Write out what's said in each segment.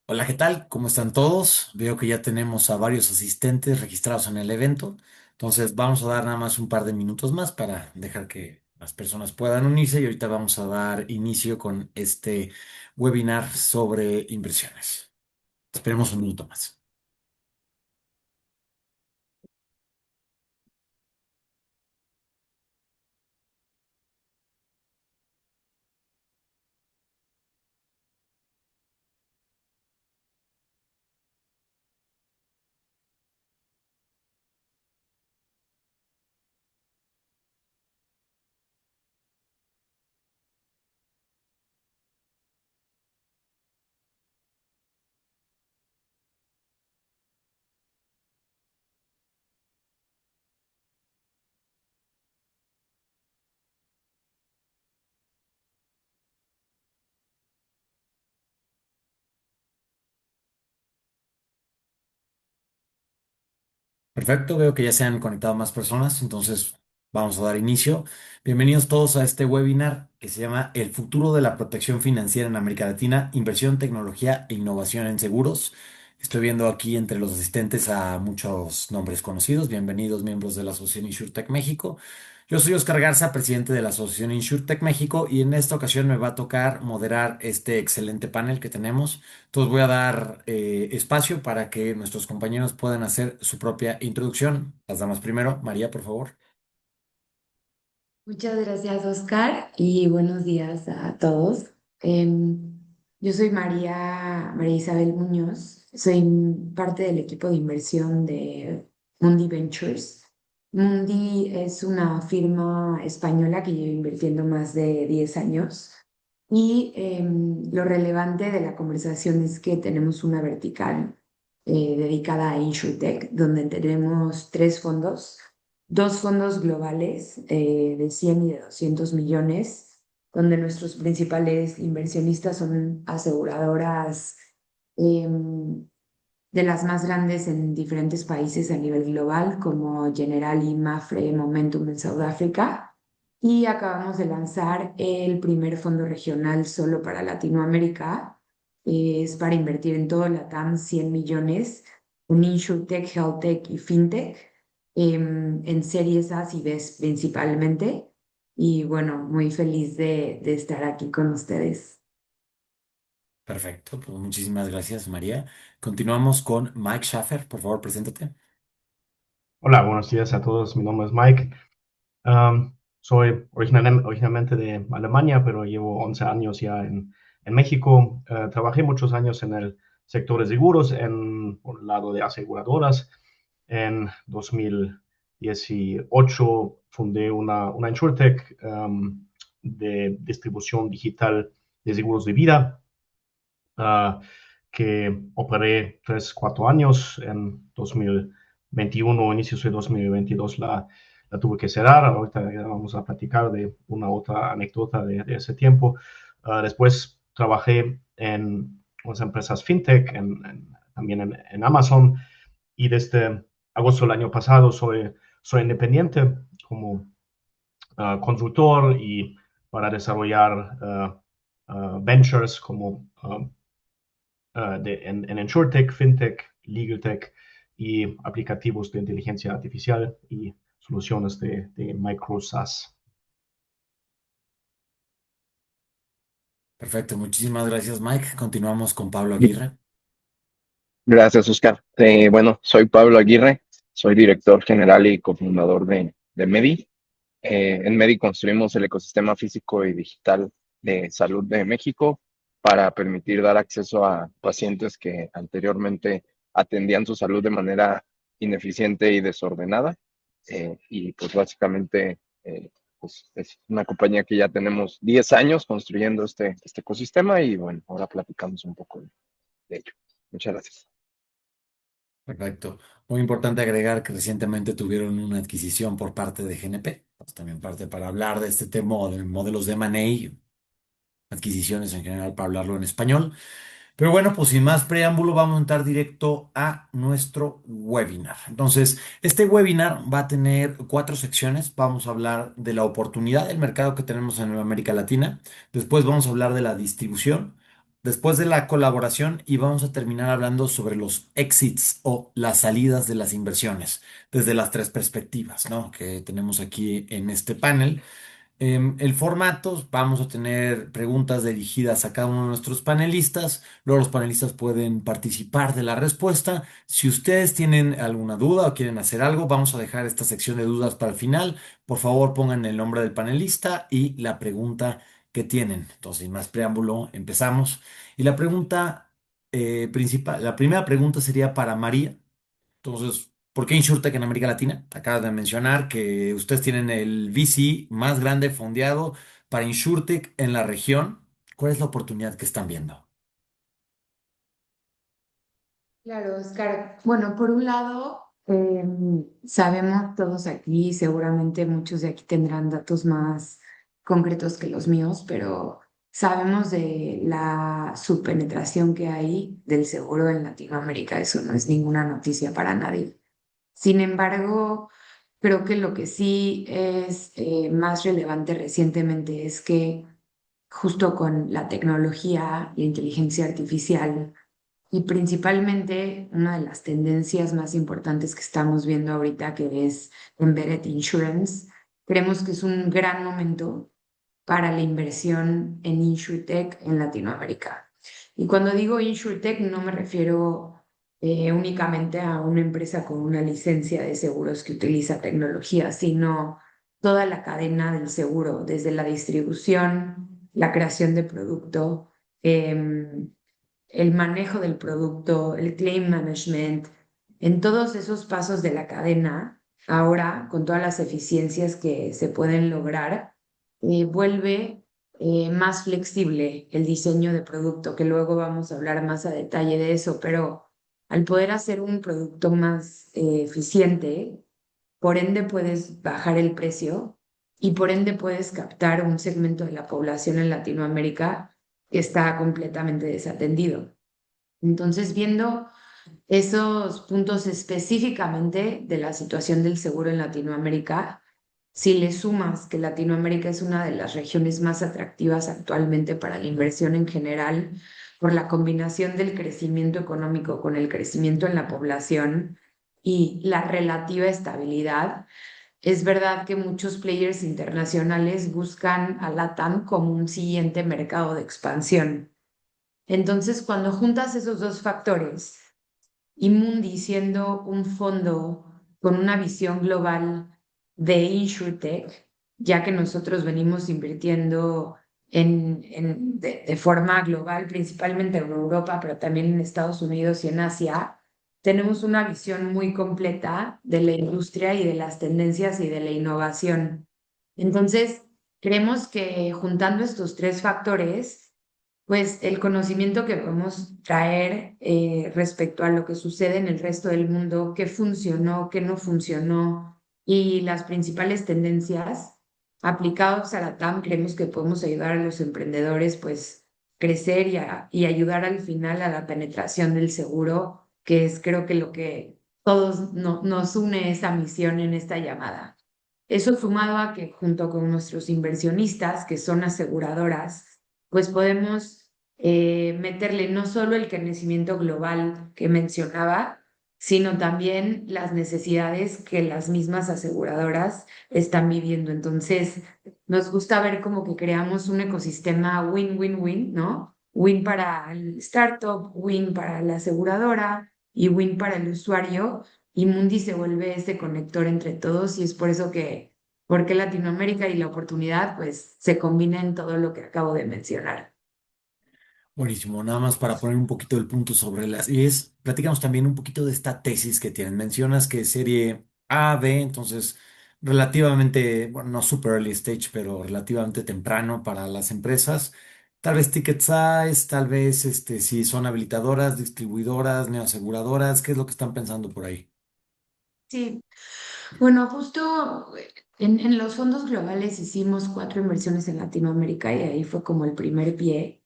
Hola, ¿qué tal? ¿Cómo están todos? Veo que ya tenemos a varios asistentes registrados en el evento. Entonces vamos a dar nada más un par de minutos más para dejar que las personas puedan unirse y ahorita vamos a dar inicio con este webinar sobre inversiones. Esperemos un minuto más. Perfecto, veo que ya se han conectado más personas, entonces vamos a dar inicio. Bienvenidos todos a este webinar que se llama El futuro de la protección financiera en América Latina, inversión, tecnología e innovación en seguros. Estoy viendo aquí entre los asistentes a muchos nombres conocidos. Bienvenidos miembros de la Asociación InsurTech México. Yo soy Oscar Garza, presidente de la Asociación InsurTech México, y en esta ocasión me va a tocar moderar este excelente panel que tenemos. Entonces voy a dar espacio para que nuestros compañeros puedan hacer su propia introducción. Las damas primero. María, por favor. Muchas gracias, Oscar, y buenos días a todos. Yo soy María Isabel Muñoz, soy parte del equipo de inversión de Mundi Ventures. Mundi es una firma española que lleva invirtiendo más de 10 años y lo relevante de la conversación es que tenemos una vertical dedicada a InsurTech, donde tenemos tres fondos, dos fondos globales de 100 y de 200 millones, donde nuestros principales inversionistas son aseguradoras de las más grandes en diferentes países a nivel global, como Generali, Mapfre, Momentum en Sudáfrica. Y acabamos de lanzar el primer fondo regional solo para Latinoamérica. Es para invertir en todo LATAM 100 millones, en InsurTech, HealthTech y FinTech, en series A y B principalmente. Y bueno, muy feliz de estar aquí con ustedes. Perfecto, pues muchísimas gracias, María. Continuamos con Mike Schaffer. Por favor, preséntate. Hola, buenos días a todos. Mi nombre es Mike. Soy originalmente de Alemania, pero llevo 11 años ya en México. Trabajé muchos años en el sector de seguros, por el lado de aseguradoras. En 2018 fundé una InsurTech de distribución digital de seguros de vida, ah, que operé 3, 4 años. En 2021, inicios de 2022, la tuve que cerrar. Ahorita ya vamos a platicar de una otra anécdota de ese tiempo. Después trabajé en unas empresas fintech, también en Amazon, y desde agosto del año pasado soy independiente como consultor y para desarrollar ventures como en InsurTech, FinTech, LegalTech y aplicativos de inteligencia artificial y soluciones de micro SaaS. Perfecto, muchísimas gracias, Mike. Continuamos con Pablo Aguirre. Gracias, Oscar. Bueno, soy Pablo Aguirre, soy director general y cofundador de Medi. En Medi construimos el ecosistema físico y digital de salud de México para permitir dar acceso a pacientes que anteriormente atendían su salud de manera ineficiente y desordenada. Y pues básicamente pues, es una compañía que ya tenemos 10 años construyendo este ecosistema y bueno, ahora platicamos un poco de ello. Muchas gracias. Perfecto. Muy importante agregar que recientemente tuvieron una adquisición por parte de GNP. Pues también parte para hablar de este tema de modelos de M&A, adquisiciones en general, para hablarlo en español. Pero bueno, pues sin más preámbulo, vamos a entrar directo a nuestro webinar. Entonces, este webinar va a tener cuatro secciones. Vamos a hablar de la oportunidad del mercado que tenemos en América Latina. Después vamos a hablar de la distribución. después de la colaboración y vamos a terminar hablando sobre los exits o las salidas de las inversiones desde las tres perspectivas, ¿no? Que tenemos aquí en este panel. El formato, vamos a tener preguntas dirigidas a cada uno de nuestros panelistas. Luego los panelistas pueden participar de la respuesta. Si ustedes tienen alguna duda o quieren hacer algo, vamos a dejar esta sección de dudas para el final. Por favor, pongan el nombre del panelista y la pregunta que tienen. Entonces, sin más preámbulo, empezamos. Y la pregunta principal, la primera pregunta sería para María. Entonces, ¿por qué InsurTech en América Latina? Acabas de mencionar que ustedes tienen el VC más grande fondeado para InsurTech en la región. ¿Cuál es la oportunidad que están viendo? Claro, Oscar. Bueno, por un lado, sabemos todos aquí, seguramente muchos de aquí tendrán datos más concretos que los míos, pero sabemos de la subpenetración que hay del seguro en Latinoamérica. Eso no es ninguna noticia para nadie. Sin embargo, creo que lo que sí es más relevante recientemente es que justo con la tecnología, la inteligencia artificial, y principalmente una de las tendencias más importantes que estamos viendo ahorita, que es Embedded Insurance, creemos que es un gran momento para la inversión en InsurTech en Latinoamérica. Y cuando digo InsurTech no me refiero únicamente a una empresa con una licencia de seguros que utiliza tecnología, sino toda la cadena del seguro, desde la distribución, la creación de producto, el manejo del producto, el claim management, en todos esos pasos de la cadena, ahora con todas las eficiencias que se pueden lograr, vuelve más flexible el diseño de producto, que luego vamos a hablar más a detalle de eso, pero al poder hacer un producto más eficiente, por ende puedes bajar el precio y por ende puedes captar un segmento de la población en Latinoamérica que está completamente desatendido. Entonces, viendo esos puntos específicamente de la situación del seguro en Latinoamérica, si le sumas que Latinoamérica es una de las regiones más atractivas actualmente para la inversión en general, por la combinación del crecimiento económico con el crecimiento en la población y la relativa estabilidad, es verdad que muchos players internacionales buscan a LATAM como un siguiente mercado de expansión. Entonces, cuando juntas esos dos factores, y Mundi siendo un fondo con una visión global de InsurTech, ya que nosotros venimos invirtiendo de forma global, principalmente en Europa, pero también en Estados Unidos y en Asia, tenemos una visión muy completa de la industria y de las tendencias y de la innovación. Entonces, creemos que juntando estos tres factores, pues el conocimiento que podemos traer respecto a lo que sucede en el resto del mundo, qué funcionó, qué no funcionó y las principales tendencias aplicados a la TAM, creemos que podemos ayudar a los emprendedores pues crecer y ayudar al final a la penetración del seguro, que es creo que lo que todos nos une esa misión en esta llamada. Eso sumado a que junto con nuestros inversionistas, que son aseguradoras, pues podemos meterle no solo el crecimiento global que mencionaba, sino también las necesidades que las mismas aseguradoras están viviendo. Entonces, nos gusta ver como que creamos un ecosistema win-win-win, ¿no? Win para el startup, win para la aseguradora y win para el usuario. Y Mundi se vuelve ese conector entre todos y es por eso que, porque Latinoamérica y la oportunidad, pues, se combina en todo lo que acabo de mencionar. Buenísimo, nada más para poner un poquito el punto sobre las IES, platicamos también un poquito de esta tesis que tienen. Mencionas que es serie A, B, entonces relativamente, bueno, no super early stage, pero relativamente temprano para las empresas. Tal vez ticket size, tal vez si son habilitadoras, distribuidoras, neoaseguradoras, ¿qué es lo que están pensando por ahí? Sí, bueno, justo en los fondos globales hicimos 4 inversiones en Latinoamérica y ahí fue como el primer pie.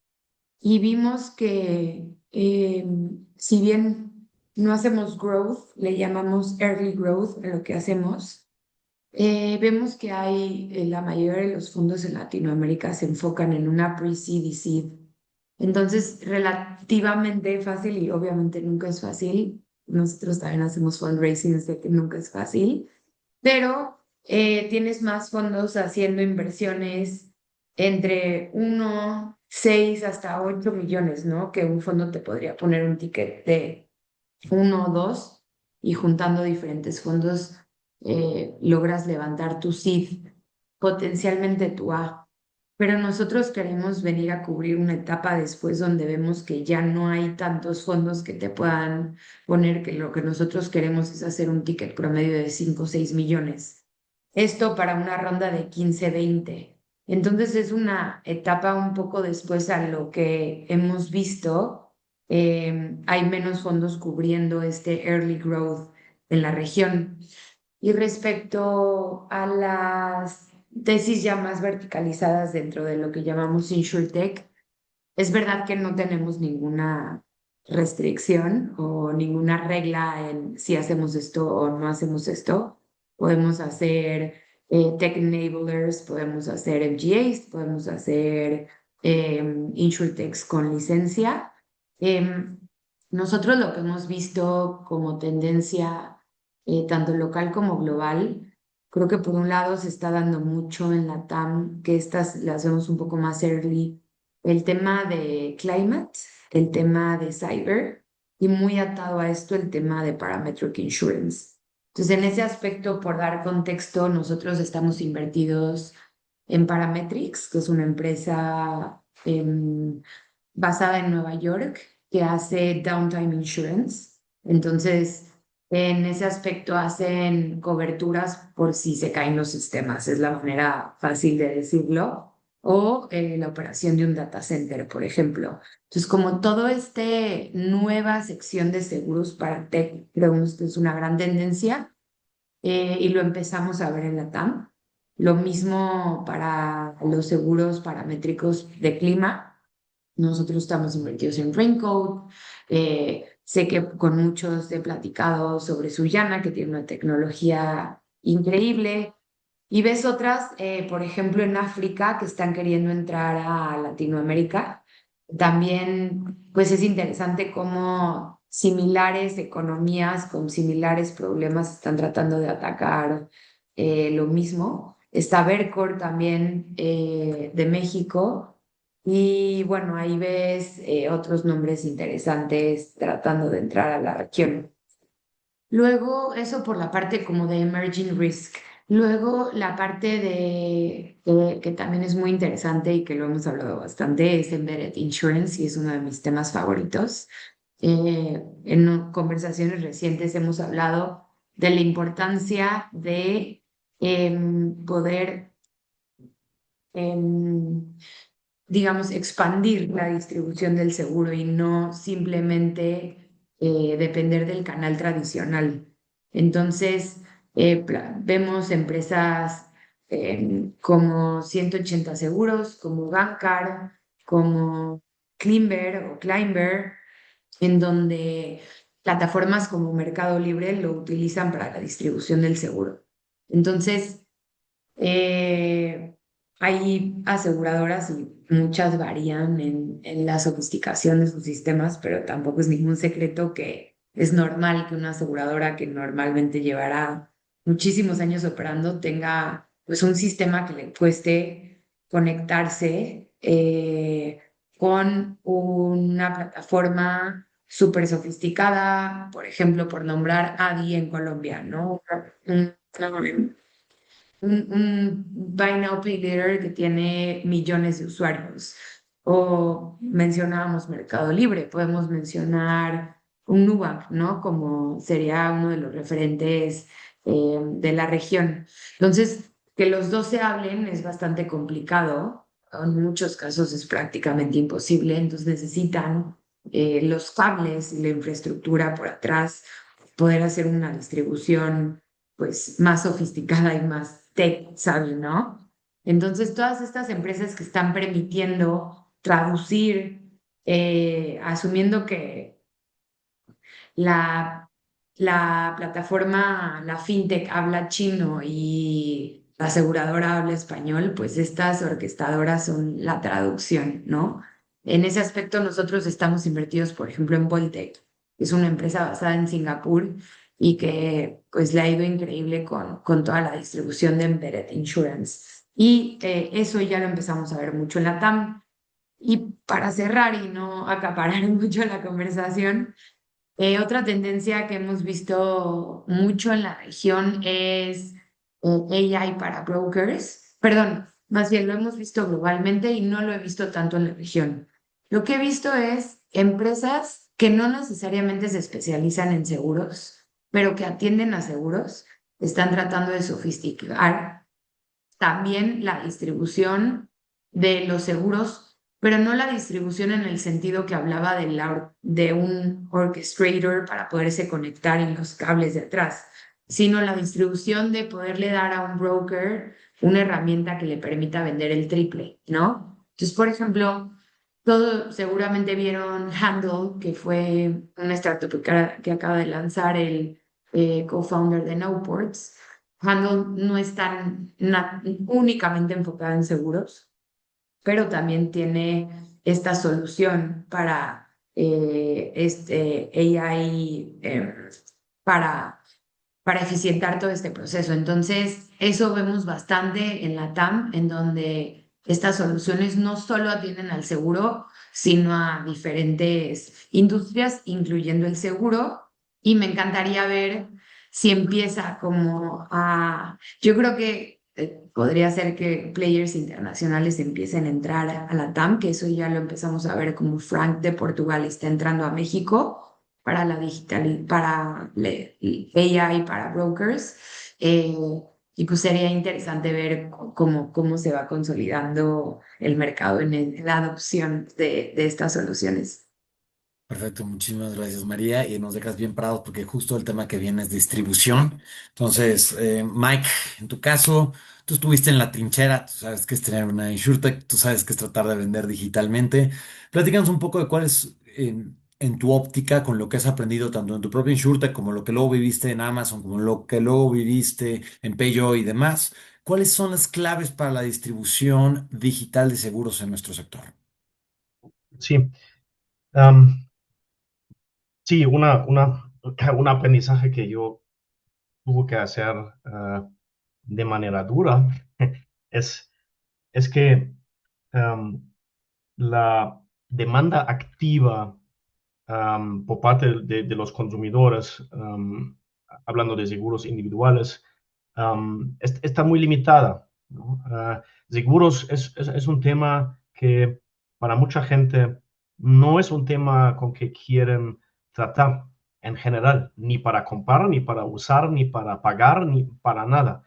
Y vimos que si bien no hacemos growth, le llamamos early growth a lo que hacemos, vemos que hay la mayoría de los fondos en Latinoamérica se enfocan en una pre-seed y seed Entonces, relativamente fácil y obviamente nunca es fácil. Nosotros también hacemos fundraising, sé que nunca es fácil, pero tienes más fondos haciendo inversiones entre 6 hasta 8 millones, ¿no? Que un fondo te podría poner un ticket de 1 o 2 y juntando diferentes fondos logras levantar tu seed, potencialmente tu A. Pero nosotros queremos venir a cubrir una etapa después donde vemos que ya no hay tantos fondos que te puedan poner, que lo que nosotros queremos es hacer un ticket promedio de 5 o 6 millones. Esto para una ronda de 15 20. Entonces es una etapa un poco después a lo que hemos visto. Hay menos fondos cubriendo este early growth en la región. Y respecto a las tesis ya más verticalizadas dentro de lo que llamamos InsurTech, es verdad que no tenemos ninguna restricción o ninguna regla en si hacemos esto o no hacemos esto. Podemos hacer tech enablers, podemos hacer MGAs, podemos hacer InsurTechs con licencia. Em, Nosotros lo que hemos visto como tendencia, tanto local como global, creo que por un lado se está dando mucho en la TAM, que estas las vemos un poco más early, el tema de climate, el tema de cyber y muy atado a esto el tema de parametric insurance. Entonces, en ese aspecto, por dar contexto, nosotros estamos invertidos en Parametrics, que es una empresa basada en Nueva York que hace downtime insurance. Entonces, en ese aspecto hacen coberturas por si se caen los sistemas, es la manera fácil de decirlo o la operación de un data center, por ejemplo. Entonces, como todo este nueva sección de seguros para tech, creemos que es una gran tendencia y lo empezamos a ver en la TAM. Lo mismo para los seguros paramétricos de clima. Nosotros estamos invertidos en Raincoat. Sé que con muchos he platicado sobre Suyana, que tiene una tecnología increíble. Y ves otras, por ejemplo, en África, que están queriendo entrar a Latinoamérica. También, pues es interesante cómo similares economías con similares problemas están tratando de atacar lo mismo. Está Vercor también de México. Y bueno, ahí ves otros nombres interesantes tratando de entrar a la región. Luego, eso por la parte como de emerging risk. Luego, la parte que también es muy interesante y que lo hemos hablado bastante es embedded insurance y es uno de mis temas favoritos. Conversaciones recientes hemos hablado de la importancia de poder, em, digamos, expandir la distribución del seguro y no simplemente depender del canal tradicional. Entonces, vemos empresas como 180 Seguros, como Bancar, como Climber, en donde plataformas como Mercado Libre lo utilizan para la distribución del seguro. Entonces, eh, hay aseguradoras y muchas varían en la sofisticación de sus sistemas, pero tampoco es ningún secreto que es normal que una aseguradora que normalmente llevará muchísimos años operando tenga pues un sistema que le cueste conectarse con una plataforma súper sofisticada, por ejemplo, por nombrar ADI en Colombia, ¿no? Un Buy Now Pay Later que tiene millones de usuarios. O mencionábamos Mercado Libre, podemos mencionar un Nubank, ¿no? Como sería uno de los referentes de la región. Entonces, que los dos se hablen es bastante complicado. En muchos casos es prácticamente imposible. Entonces necesitan los cables y la infraestructura por atrás, poder hacer una distribución pues más sofisticada y más tech savvy, ¿no? Entonces, todas estas empresas que están permitiendo traducir, asumiendo que la, la plataforma, la fintech habla chino y la aseguradora habla español, pues estas orquestadoras son la traducción, ¿no? En ese aspecto nosotros estamos invertidos, por ejemplo, en Voltec, que es una empresa basada en Singapur y que pues le ha ido increíble con toda la distribución de Embedded Insurance. Y eso ya lo empezamos a ver mucho en la TAM. Y para cerrar y no acaparar mucho la conversación, otra tendencia que hemos visto mucho en la región es AI para brokers. Perdón, más bien lo hemos visto globalmente y no lo he visto tanto en la región. Lo que he visto es empresas que no necesariamente se especializan en seguros, pero que atienden a seguros, están tratando de sofisticar también la distribución de los seguros, pero no la distribución en el sentido que hablaba de un orchestrator para poderse conectar en los cables de atrás, sino la distribución de poderle dar a un broker una herramienta que le permita vender el triple, ¿no? Entonces, por ejemplo, todos seguramente vieron Handle, que fue una startup que acaba de lanzar el co-founder de Noports. Handle no es tan únicamente enfocada en seguros, pero también tiene esta solución para este AI para, para eficientar todo este proceso. Entonces, eso vemos bastante en la TAM, en donde estas soluciones no solo atienden al seguro, sino a diferentes industrias, incluyendo el seguro. Y me encantaría ver si empieza como a... Yo creo que podría ser que players internacionales empiecen a entrar a la TAM, que eso ya lo empezamos a ver como Frank de Portugal está entrando a México para la digital, para AI, para brokers. eh, y pues sería interesante ver cómo se va consolidando el mercado en la adopción de estas soluciones. Perfecto, muchísimas gracias María y nos dejas bien parados porque justo el tema que viene es distribución. Entonces, Mike, en tu caso, tú estuviste en la trinchera, tú sabes qué es tener una InsurTech, tú sabes qué es tratar de vender digitalmente. Platícanos un poco de cuál es en tu óptica con lo que has aprendido tanto en tu propia InsurTech como lo que luego viviste en Amazon, como lo que luego viviste en Peugeot y demás. ¿Cuáles son las claves para la distribución digital de seguros en nuestro sector? Sí, um, sí, un aprendizaje que yo tuve que hacer de manera dura es, es que um, la demanda activa por parte de los consumidores, hablando de seguros individuales, está muy limitada, ¿no? Seguros es un tema que para mucha gente no es un tema con que quieren tratar en general, ni para comprar, ni para usar, ni para pagar, ni para nada.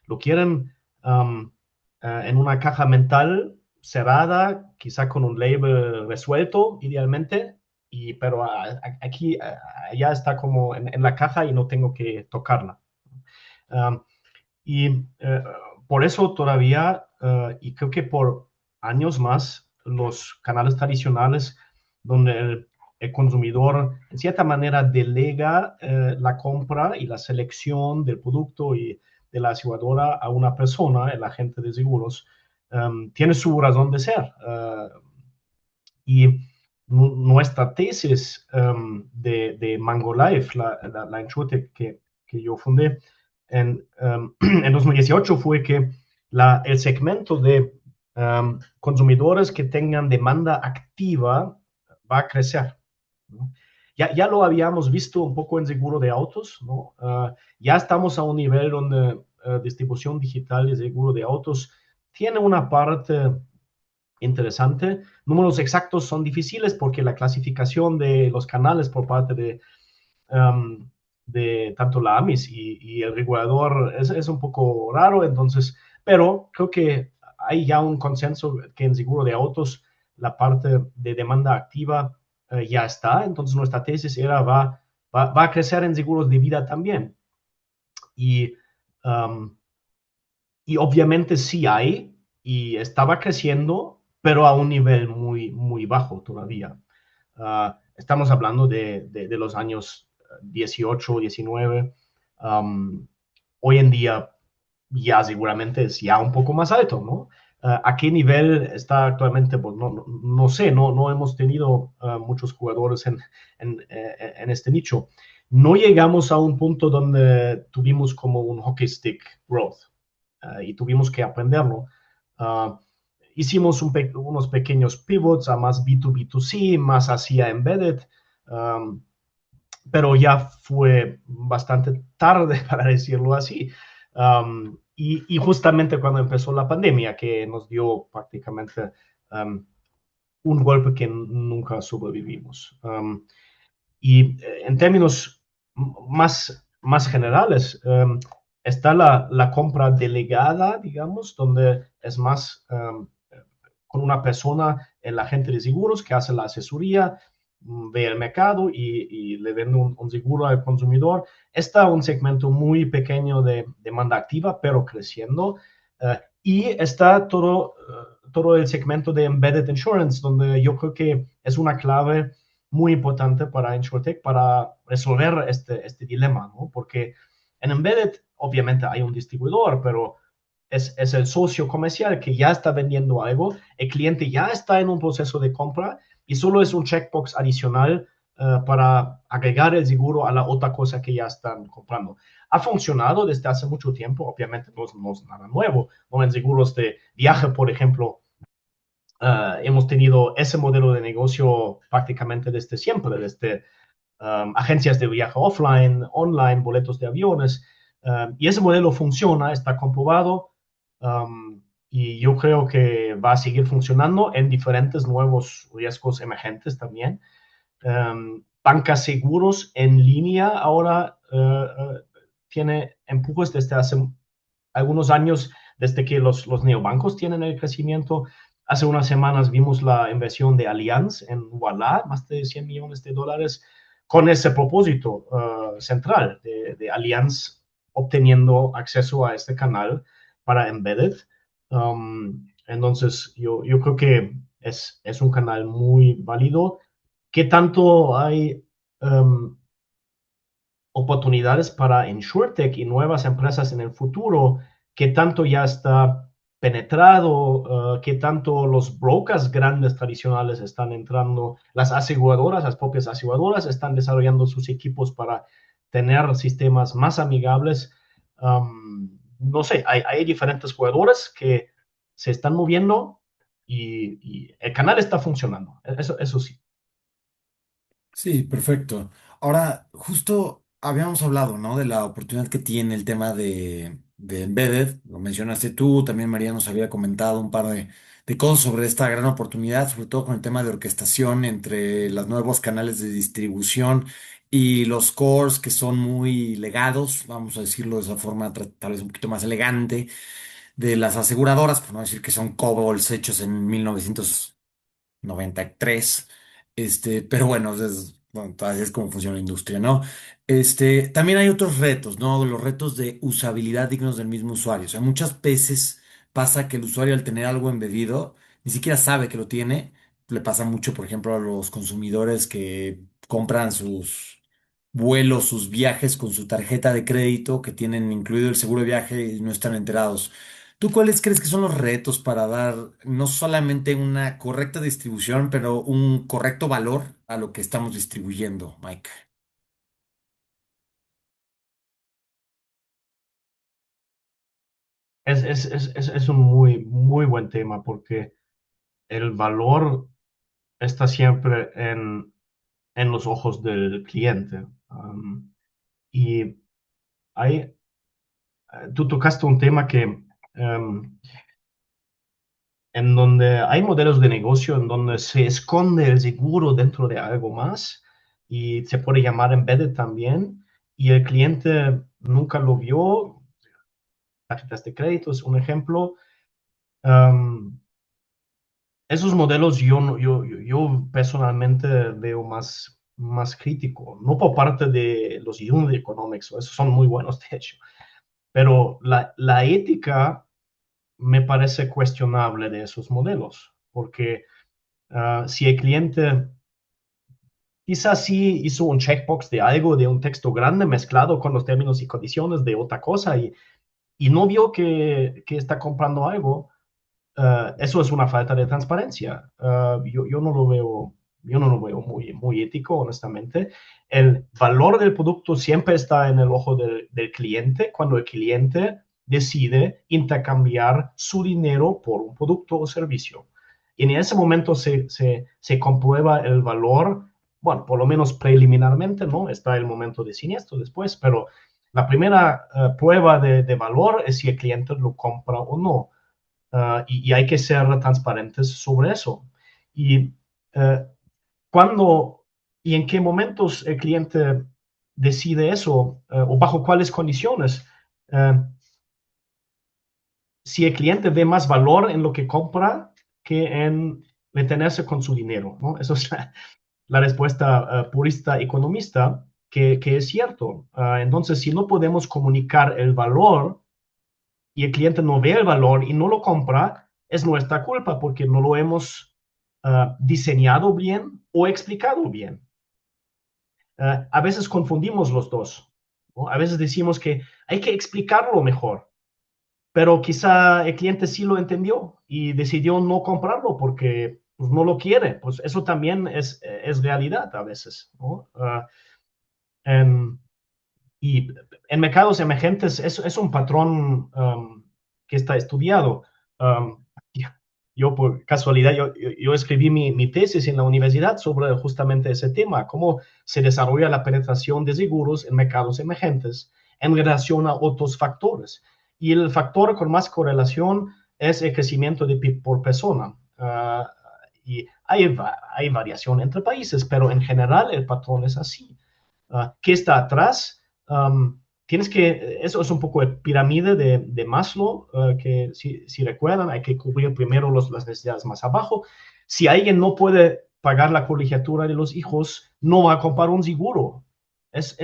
Lo quieren en una caja mental cerrada, quizá con un label resuelto, idealmente, pero aquí ya está como en la caja y no tengo que tocarla. Um, y por eso todavía, y creo que por años más, los canales tradicionales donde el consumidor en cierta manera delega la compra y la selección del producto y de la aseguradora a una persona, el agente de seguros, tiene su razón de ser. Y nuestra tesis de Mango Life, la InsurTech que yo fundé en 2018, fue que el segmento de consumidores que tengan demanda activa va a crecer, ¿no? Ya lo habíamos visto un poco en seguro de autos, ¿no? Ya estamos a un nivel donde distribución digital de seguro de autos tiene una parte interesante. Números exactos son difíciles porque la clasificación de los canales por parte de tanto la AMIS y el regulador es un poco raro, entonces, pero creo que hay ya un consenso que en seguro de autos la parte de demanda activa ya está, entonces nuestra tesis era va a crecer en seguros de vida también. Y, um, y obviamente sí hay, y estaba creciendo, pero a un nivel muy, muy bajo todavía. Estamos hablando de los años 18, 19. Hoy en día ya seguramente es ya un poco más alto, ¿no? ¿A qué nivel está actualmente? Pues no sé, no hemos tenido muchos jugadores en este nicho. No llegamos a un punto donde tuvimos como un hockey stick growth y tuvimos que aprenderlo. Uh, Hicimos unos pequeños pivots a más B2B2C, más hacia embedded, um, pero ya fue bastante tarde, para decirlo así. Y justamente cuando empezó la pandemia, que nos dio prácticamente un golpe que nunca sobrevivimos. Y en términos más generales, está la compra delegada, digamos, donde es más con una persona, el agente de seguros, que hace la asesoría, ve el mercado y le vende un seguro al consumidor. Está un segmento muy pequeño de demanda activa, pero creciendo. Y está todo el segmento de embedded insurance, donde yo creo que es una clave muy importante para InsurTech para resolver este dilema, ¿no? Porque en embedded, obviamente, hay un distribuidor, pero es el socio comercial que ya está vendiendo algo, el cliente ya está en un proceso de compra y solo es un checkbox adicional para agregar el seguro a la otra cosa que ya están comprando. Ha funcionado desde hace mucho tiempo, obviamente no es nada nuevo, ¿no? En seguros de viaje, por ejemplo, hemos tenido ese modelo de negocio prácticamente desde siempre, desde agencias de viaje offline, online, boletos de aviones, y ese modelo funciona, está comprobado, y yo creo que va a seguir funcionando en diferentes nuevos riesgos emergentes también. Bancas seguros en línea ahora tiene empujes desde hace algunos años, desde que los neobancos tienen el crecimiento. Hace unas semanas vimos la inversión de Allianz en Ualá, más de $100 millones, con ese propósito central de Allianz obteniendo acceso a este canal para embedded. Entonces, yo creo que es un canal muy válido. ¿Qué tanto hay oportunidades para InsurTech y nuevas empresas en el futuro? ¿Qué tanto ya está penetrado? ¿Qué tanto los brokers grandes tradicionales están entrando? Las aseguradoras, las propias aseguradoras están desarrollando sus equipos para tener sistemas más amigables. No sé, hay diferentes jugadores que se están moviendo y el canal está funcionando. Eso sí. Sí, perfecto. Ahora, justo habíamos hablado, ¿no? De la oportunidad que tiene el tema de Embedded. Lo mencionaste tú, también María nos había comentado un par de cosas sobre esta gran oportunidad, sobre todo con el tema de orquestación entre los nuevos canales de distribución y los cores que son muy legados, vamos a decirlo de esa forma tal vez un poquito más elegante, de las aseguradoras, por no decir que son COBOLs hechos en 1993. Pero bueno, bueno, así es como funciona la industria, ¿no? También hay otros retos, ¿no? Los retos de usabilidad dignos del mismo usuario. O sea, muchas veces pasa que el usuario al tener algo embedido ni siquiera sabe que lo tiene. Le pasa mucho, por ejemplo, a los consumidores que compran sus vuelos, sus viajes con su tarjeta de crédito, que tienen incluido el seguro de viaje y no están enterados. ¿Tú cuáles crees que son los retos para dar no solamente una correcta distribución, pero un correcto valor a lo que estamos distribuyendo, Mike? Es un muy buen tema porque el valor está siempre en los ojos del cliente. Y hay, tú tocaste un tema que en donde hay modelos de negocio en donde se esconde el seguro dentro de algo más y se puede llamar embedded también y el cliente nunca lo vio. Tarjetas de crédito es un ejemplo. Um, Esos modelos yo personalmente veo más crítico, no por parte de los unit economics, esos son muy buenos de hecho, pero la ética me parece cuestionable de esos modelos, porque si el cliente quizás sí hizo un checkbox de algo, de un texto grande mezclado con los términos y condiciones de otra cosa y no vio que está comprando algo, eso es una falta de transparencia. Yo no lo veo, yo no lo veo muy ético, honestamente. El valor del producto siempre está en el ojo del cliente cuando el cliente decide intercambiar su dinero por un producto o servicio. Y en ese momento se comprueba el valor, bueno, por lo menos preliminarmente, ¿no? Está el momento de siniestro después, pero la primera prueba de valor es si el cliente lo compra o no. Y hay que ser transparentes sobre eso. Y uh, cuándo y en qué momentos el cliente decide eso o bajo cuáles condiciones. Si el cliente ve más valor en lo que compra que en retenerse con su dinero, ¿no? Eso es la respuesta purista economista, que es cierto. Entonces, si no podemos comunicar el valor y el cliente no ve el valor y no lo compra, es nuestra culpa porque no lo hemos diseñado bien o explicado bien. A veces confundimos los dos, ¿no? A veces decimos que hay que explicarlo mejor, pero quizá el cliente sí lo entendió y decidió no comprarlo porque pues, no lo quiere. Pues eso también es realidad a veces, ¿no? En, y en mercados emergentes es un patrón que está estudiado. Um, yo por casualidad, yo escribí mi tesis en la universidad sobre justamente ese tema, cómo se desarrolla la penetración de seguros en mercados emergentes en relación a otros factores. Y el factor con más correlación es el crecimiento de PIB por persona. Y hay variación entre países, pero en general el patrón es así. ¿Qué está atrás? Tienes que, eso es un poco de pirámide de Maslow, que si recuerdan, hay que cubrir primero las necesidades más abajo. Si alguien no puede pagar la colegiatura de los hijos, no va a comprar un seguro. Es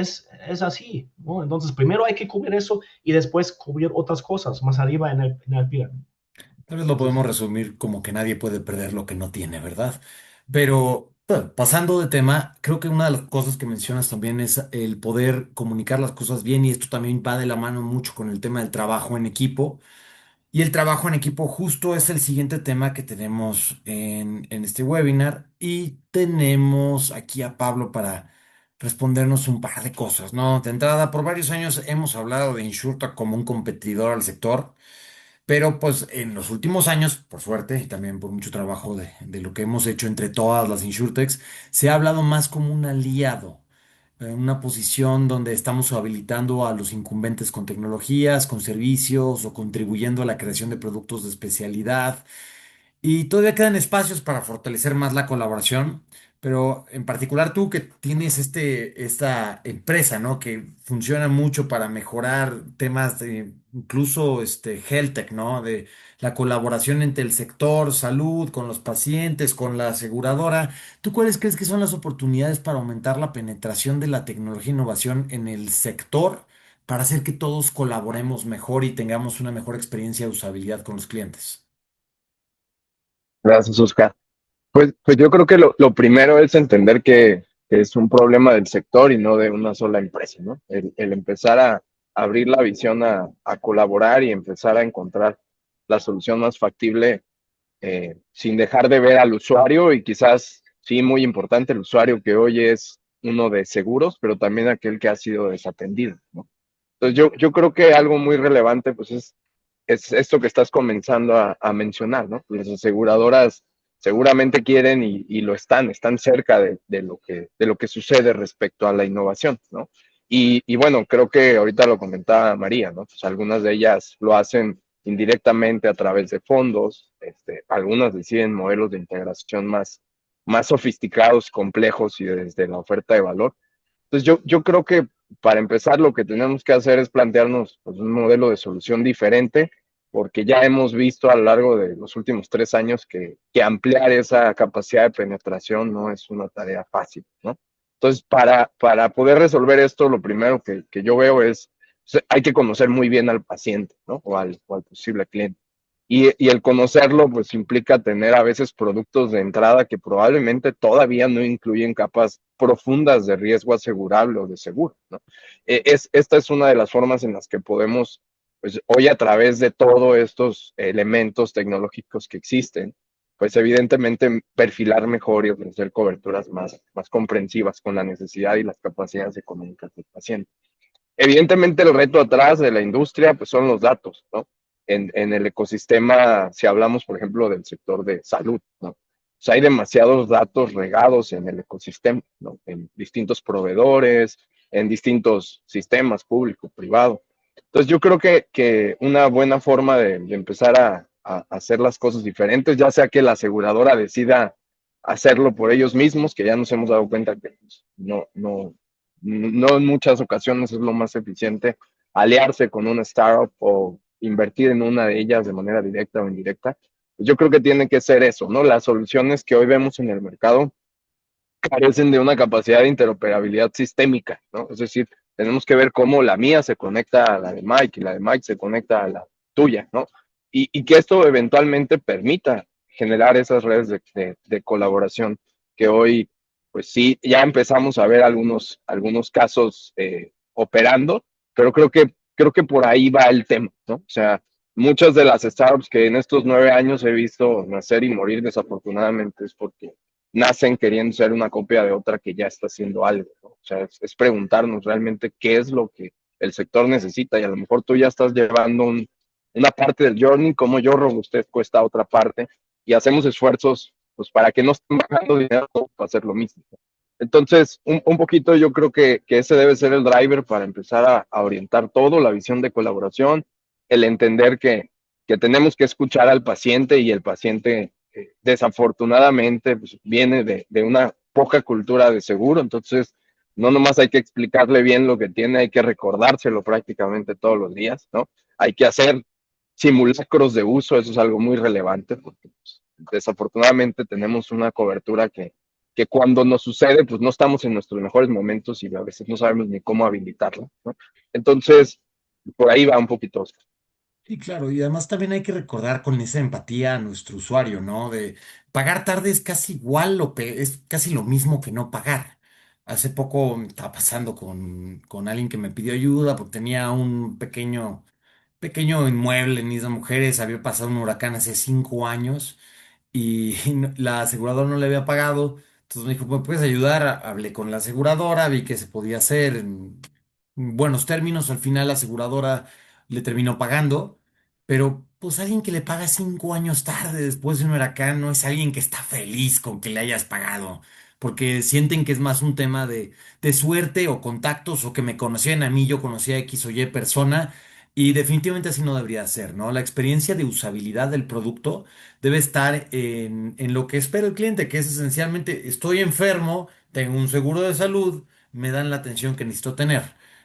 así, ¿no? Entonces, primero hay que cubrir eso y después cubrir otras cosas más arriba en el pirámide. Tal vez lo podemos resumir como que nadie puede perder lo que no tiene, ¿verdad? Pero bueno, pasando de tema, creo que una de las cosas que mencionas también es el poder comunicar las cosas bien y esto también va de la mano mucho con el tema del trabajo en equipo. Y el trabajo en equipo justo es el siguiente tema que tenemos en este webinar y tenemos aquí a Pablo para respondernos un par de cosas, ¿no? De entrada, por varios años hemos hablado de InsurTech como un competidor al sector. Pero pues en los últimos años, por suerte, y también por mucho trabajo de lo que hemos hecho entre todas las insurtechs, se ha hablado más como un aliado, en una posición donde estamos habilitando a los incumbentes con tecnologías, con servicios o contribuyendo a la creación de productos de especialidad. Y todavía quedan espacios para fortalecer más la colaboración, pero en particular tú que tienes esta empresa, ¿no? Que funciona mucho para mejorar temas de incluso health tech, ¿no? De la colaboración entre el sector salud, con los pacientes, con la aseguradora. ¿Tú cuáles crees que son las oportunidades para aumentar la penetración de la tecnología e innovación en el sector para hacer que todos colaboremos mejor y tengamos una mejor experiencia de usabilidad con los clientes? Gracias, Oscar. Pues yo creo que lo primero es entender que es un problema del sector y no de una sola empresa, ¿no? El empezar a abrir la visión a colaborar y empezar a encontrar la solución más factible sin dejar de ver al usuario y quizás, sí, muy importante, el usuario que hoy es uno de seguros, pero también aquel que ha sido desatendido, ¿no? Entonces yo creo que algo muy relevante pues es esto que estás comenzando a mencionar, ¿no? Las aseguradoras seguramente quieren y lo están cerca de lo que sucede respecto a la innovación, ¿no? Y bueno, creo que ahorita lo comentaba María, ¿no? Pues algunas de ellas lo hacen indirectamente a través de fondos, algunas deciden modelos de integración más sofisticados, complejos y desde la oferta de valor. Entonces yo creo que para empezar lo que tenemos que hacer es plantearnos pues, un modelo de solución diferente, porque ya hemos visto a lo largo de los últimos 3 años que ampliar esa capacidad de penetración no es una tarea fácil, ¿no? Entonces, para poder resolver esto, lo primero que yo veo es, hay que conocer muy bien al paciente, ¿no? O al posible cliente. Y el conocerlo, pues implica tener a veces productos de entrada que probablemente todavía no incluyen capas profundas de riesgo asegurable o de seguro, ¿no? Esta es una de las formas en las que podemos pues hoy a través de todos estos elementos tecnológicos que existen, pues evidentemente perfilar mejor y ofrecer coberturas más comprensivas con la necesidad y las capacidades económicas del paciente. Evidentemente el reto atrás de la industria pues son los datos, ¿no? En el ecosistema, si hablamos por ejemplo del sector de salud, ¿no? O sea, hay demasiados datos regados en el ecosistema, ¿no? En distintos proveedores, en distintos sistemas público, privado. Entonces yo creo que una buena forma de empezar a hacer las cosas diferentes, ya sea que la aseguradora decida hacerlo por ellos mismos, que ya nos hemos dado cuenta que pues, no en muchas ocasiones es lo más eficiente aliarse con una startup o invertir en una de ellas de manera directa o indirecta. Pues yo creo que tiene que ser eso, ¿no? Las soluciones que hoy vemos en el mercado carecen de una capacidad de interoperabilidad sistémica, ¿no? Es decir, tenemos que ver cómo la mía se conecta a la de Mike y la de Mike se conecta a la tuya, ¿no? Y que esto eventualmente permita generar esas redes de colaboración que hoy, pues sí, ya empezamos a ver algunos casos operando, pero creo que por ahí va el tema, ¿no? O sea, muchas de las startups que en estos 9 años he visto nacer y morir desafortunadamente es porque nacen queriendo ser una copia de otra que ya está haciendo algo, ¿no? O sea, es preguntarnos realmente qué es lo que el sector necesita y a lo mejor tú ya estás llevando una parte del journey, como yo robustezco esta otra parte y hacemos esfuerzos pues para que no estén bajando dinero para hacer lo mismo. Entonces, un poquito yo creo que ese debe ser el driver para empezar a orientar todo, la visión de colaboración, el entender que tenemos que escuchar al paciente y el paciente desafortunadamente pues, viene de una poca cultura de seguro, entonces no nomás hay que explicarle bien lo que tiene, hay que recordárselo prácticamente todos los días, ¿no? Hay que hacer simulacros de uso, eso es algo muy relevante porque pues, desafortunadamente tenemos una cobertura que cuando nos sucede, pues no estamos en nuestros mejores momentos y a veces no sabemos ni cómo habilitarla, ¿no? Entonces, por ahí va un poquito. Sí, claro, y además también hay que recordar con esa empatía a nuestro usuario, ¿no? De pagar tarde es casi igual, es casi lo mismo que no pagar. Hace poco me estaba pasando con alguien que me pidió ayuda porque tenía un pequeño inmueble en Isla Mujeres, había pasado un huracán hace 5 años y la aseguradora no le había pagado. Entonces me dijo, ¿me puedes ayudar? Hablé con la aseguradora, vi que se podía hacer en buenos términos. Al final la aseguradora le terminó pagando, pero pues alguien que le paga 5 años tarde después de un huracán no es alguien que está feliz con que le hayas pagado, porque sienten que es más un tema de suerte o contactos o que me conocían a mí, yo conocía a X o Y persona. Y definitivamente así no debería ser, ¿no? La experiencia de usabilidad del producto debe estar en lo que espera el cliente, que es esencialmente, estoy enfermo, tengo un seguro de salud, me dan la atención que necesito tener.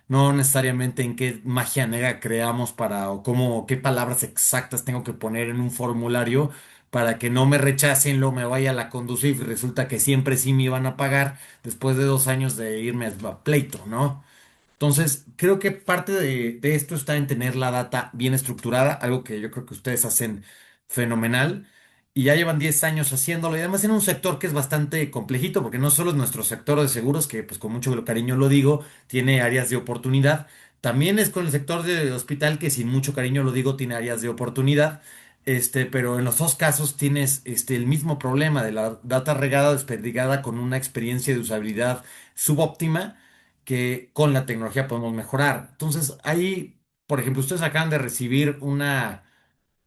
No necesariamente en qué magia negra creamos para, o cómo, qué palabras exactas tengo que poner en un formulario para que no me rechacen, luego me vaya a la conducir y resulta que siempre sí me iban a pagar después de 2 años de irme a pleito, ¿no? Entonces, creo que parte de esto está en tener la data bien estructurada, algo que yo creo que ustedes hacen fenomenal y ya llevan 10 años haciéndolo y además en un sector que es bastante complejito, porque no solo es nuestro sector de seguros, que pues con mucho cariño lo digo, tiene áreas de oportunidad, también es con el sector de hospital que sin mucho cariño lo digo, tiene áreas de oportunidad. Pero en los dos casos tienes el mismo problema de la data regada, desperdigada con una experiencia de usabilidad subóptima que con la tecnología podemos mejorar. Entonces, ahí, por ejemplo, ustedes acaban de recibir una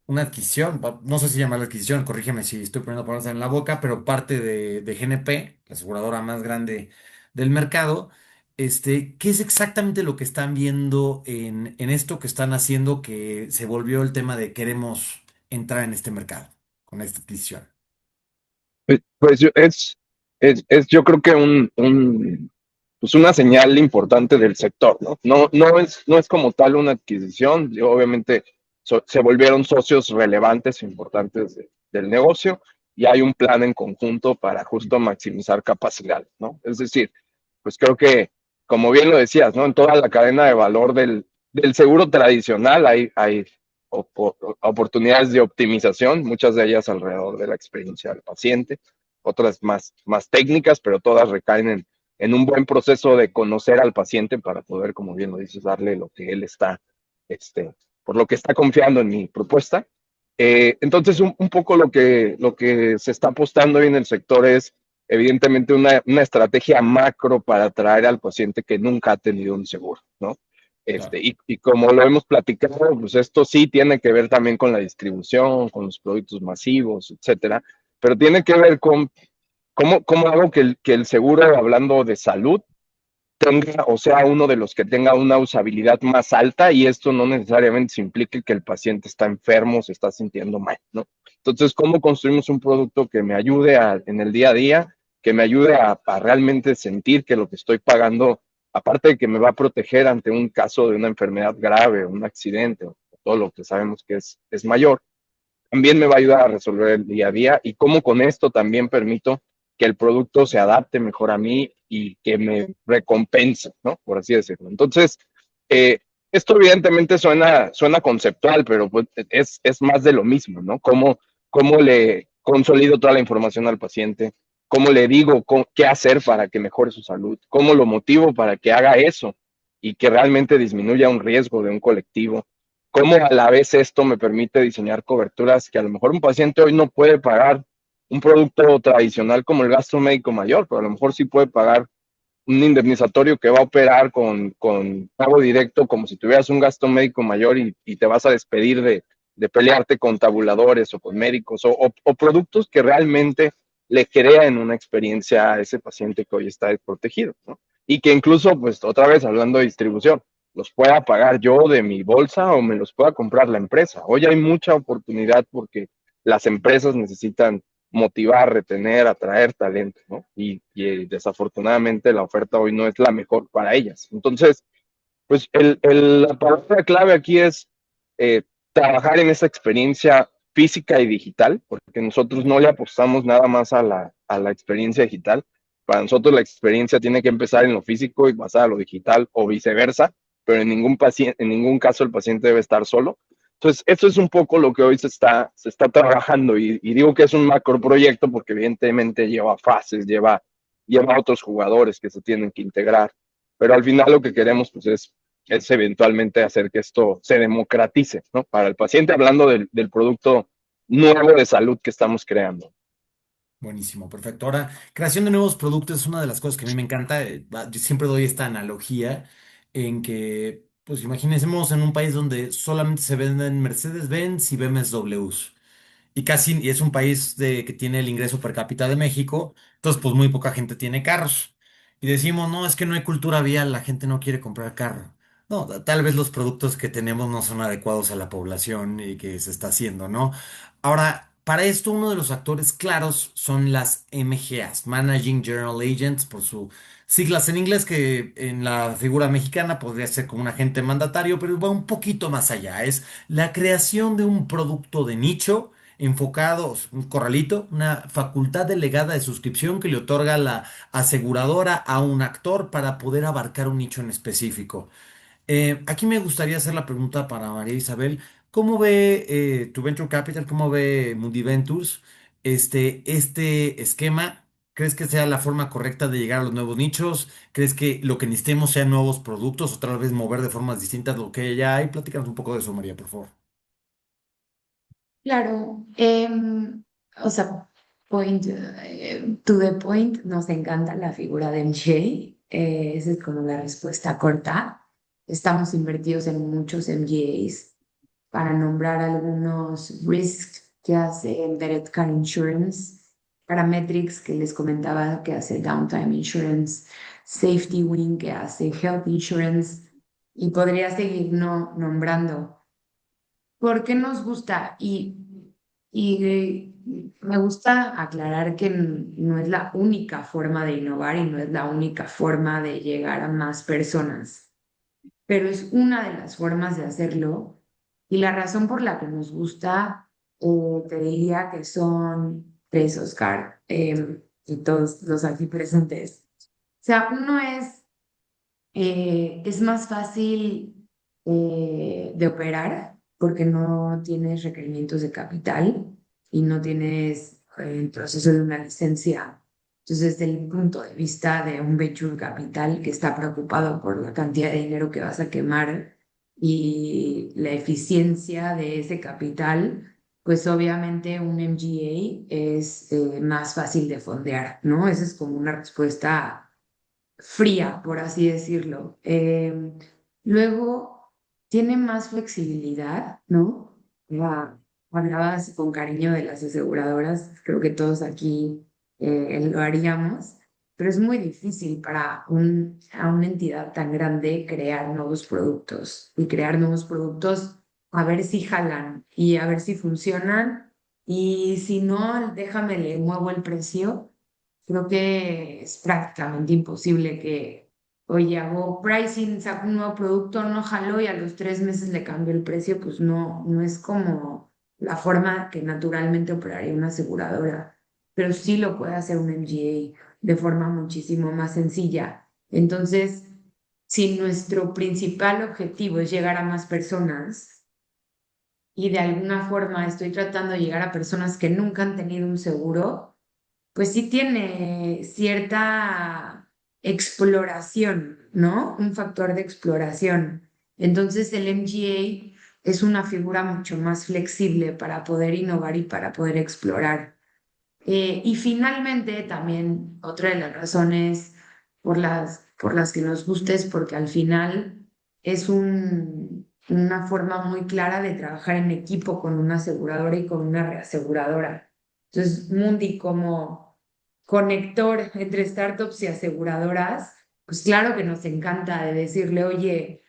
adquisición, no sé si llama la adquisición, corrígeme si estoy poniendo palabras en la boca, pero parte de GNP, la aseguradora más grande del mercado. ¿Qué es exactamente lo que están viendo en esto que están haciendo que se volvió el tema de queremos entrar en este mercado con esta adquisición? Pues es yo creo que pues una señal importante del sector, ¿no? No es como tal una adquisición, obviamente se volvieron socios relevantes e importantes del negocio y hay un plan en conjunto para justo maximizar capacidad, ¿no? Es decir, pues creo que, como bien lo decías, ¿no? En toda la cadena de valor del seguro tradicional hay oportunidades de optimización, muchas de ellas alrededor de la experiencia del paciente, otras más técnicas, pero todas recaen en un buen proceso de conocer al paciente para poder, como bien lo dices, darle lo que él está este, por lo que está confiando en mi propuesta. Entonces, un poco lo que se está apostando hoy en el sector es evidentemente una estrategia macro para atraer al paciente que nunca ha tenido un seguro, ¿no? Claro. Y como lo hemos platicado, pues esto sí tiene que ver también con la distribución, con los productos masivos, etcétera, pero tiene que ver con cómo hago que el seguro, hablando de salud, tenga o sea uno de los que tenga una usabilidad más alta y esto no necesariamente se implique que el paciente está enfermo, se está sintiendo mal, ¿no? Entonces, ¿cómo construimos un producto que me ayude en el día a día, que me ayude a realmente sentir que lo que estoy pagando, aparte de que me va a proteger ante un caso de una enfermedad grave, un accidente, o todo lo que sabemos que es mayor, también me va a ayudar a resolver el día a día y cómo con esto también permito que el producto se adapte mejor a mí y que me recompense, ¿no? Por así decirlo. Entonces, esto evidentemente suena conceptual, pero pues es más de lo mismo, ¿no? Cómo le consolido toda la información al paciente, cómo le digo qué hacer para que mejore su salud, cómo lo motivo para que haga eso y que realmente disminuya un riesgo de un colectivo, cómo a la vez esto me permite diseñar coberturas que a lo mejor un paciente hoy no puede pagar un producto tradicional como el gasto médico mayor, pero a lo mejor sí puede pagar un indemnizatorio que va a operar con pago directo como si tuvieras un gasto médico mayor y te vas a despedir de pelearte con tabuladores o con médicos o productos que realmente le crean una experiencia a ese paciente que hoy está desprotegido, ¿no? Y que incluso, pues otra vez hablando de distribución, los pueda pagar yo de mi bolsa o me los pueda comprar la empresa. Hoy hay mucha oportunidad porque las empresas necesitan motivar, retener, atraer talento, ¿no? Y desafortunadamente la oferta hoy no es la mejor para ellas. Entonces, pues la palabra clave aquí es eh, trabajar en esa experiencia física y digital, porque nosotros no le apostamos nada más a la experiencia digital. Para nosotros la experiencia tiene que empezar en lo físico y pasar a lo digital o viceversa, pero en ningún caso el paciente debe estar solo. Entonces, eso es un poco lo que hoy se está trabajando y digo que es un macro proyecto porque evidentemente lleva fases, lleva otros jugadores que se tienen que integrar, pero al final lo que queremos pues es eventualmente hacer que esto se democratice, ¿no? Para el paciente, hablando del producto nuevo de salud que estamos creando. Buenísimo, perfecto. Ahora, creación de nuevos productos es una de las cosas que a mí me encanta. Yo siempre doy esta analogía en que, pues imaginemos en un país donde solamente se venden Mercedes-Benz y BMWs. Y es un país que tiene el ingreso per cápita de México, entonces pues muy poca gente tiene carros. Y decimos, no, es que no hay cultura vial, la gente no quiere comprar carro. No, tal vez los productos que tenemos no son adecuados a la población y que se está haciendo, ¿no? Ahora, para esto uno de los actores claros son las MGAs, Managing General Agents, por sus siglas en inglés, que en la figura mexicana podría ser como un agente mandatario, pero va un poquito más allá. Es la creación de un producto de nicho enfocados, un corralito, una facultad delegada de suscripción que le otorga la aseguradora a un actor para poder abarcar un nicho en específico. Aquí me gustaría hacer la pregunta para María Isabel. ¿Cómo ve tu Venture Capital, cómo ve Mundi Ventures este esquema? ¿Crees que sea la forma correcta de llegar a los nuevos nichos? ¿Crees que lo que necesitemos sean nuevos productos o tal vez mover de formas distintas lo que ya hay? Platícanos un poco de eso, María, por favor. Claro, o sea, to the point, nos encanta la figura de MJ, esa es como la respuesta corta. Estamos invertidos en muchos MGAs para nombrar algunos risks que hace Embedded Car Insurance, Parametrics que les comentaba que hace Downtime Insurance, Safety Wing que hace Health Insurance y podría seguir nombrando. ¿Por qué nos gusta? Y me gusta aclarar que no es la única forma de innovar y no es la única forma de llegar a más personas, pero es una de las formas de hacerlo. Y la razón por la que nos gusta, te diría que son tres, Oscar, y todos los aquí presentes. O sea, uno es más fácil de operar porque no tienes requerimientos de capital y no tienes el proceso de una licencia. Entonces, desde el punto de vista de un venture capital que está preocupado por la cantidad de dinero que vas a quemar, y la eficiencia de ese capital, pues obviamente un MGA es más fácil de fondear, ¿no? Esa es como una respuesta fría, por así decirlo. Luego, tiene más flexibilidad, ¿no? Hablabas con cariño de las aseguradoras, creo que todos aquí lo haríamos, pero es muy difícil para a una entidad tan grande crear nuevos productos y crear nuevos productos a ver si jalan y a ver si funcionan y si no, déjame le muevo el precio. Creo que es prácticamente imposible que, oye, hago pricing, saco un nuevo producto, no jaló y a los 3 meses le cambio el precio, pues no, no es como la forma que naturalmente operaría una aseguradora, pero sí lo puede hacer un MGA de forma muchísimo más sencilla. Entonces, si nuestro principal objetivo es llegar a más personas y de alguna forma estoy tratando de llegar a personas que nunca han tenido un seguro, pues sí tiene cierta exploración, ¿no? Un factor de exploración. Entonces el MGA es una figura mucho más flexible para poder innovar y para poder explorar. Y finalmente también otra de las razones por las que nos gusta es porque al final es una forma muy clara de trabajar en equipo con una aseguradora y con una reaseguradora. Entonces, Mundi como conector entre startups y aseguradoras, pues claro que nos encanta de decirle, oye,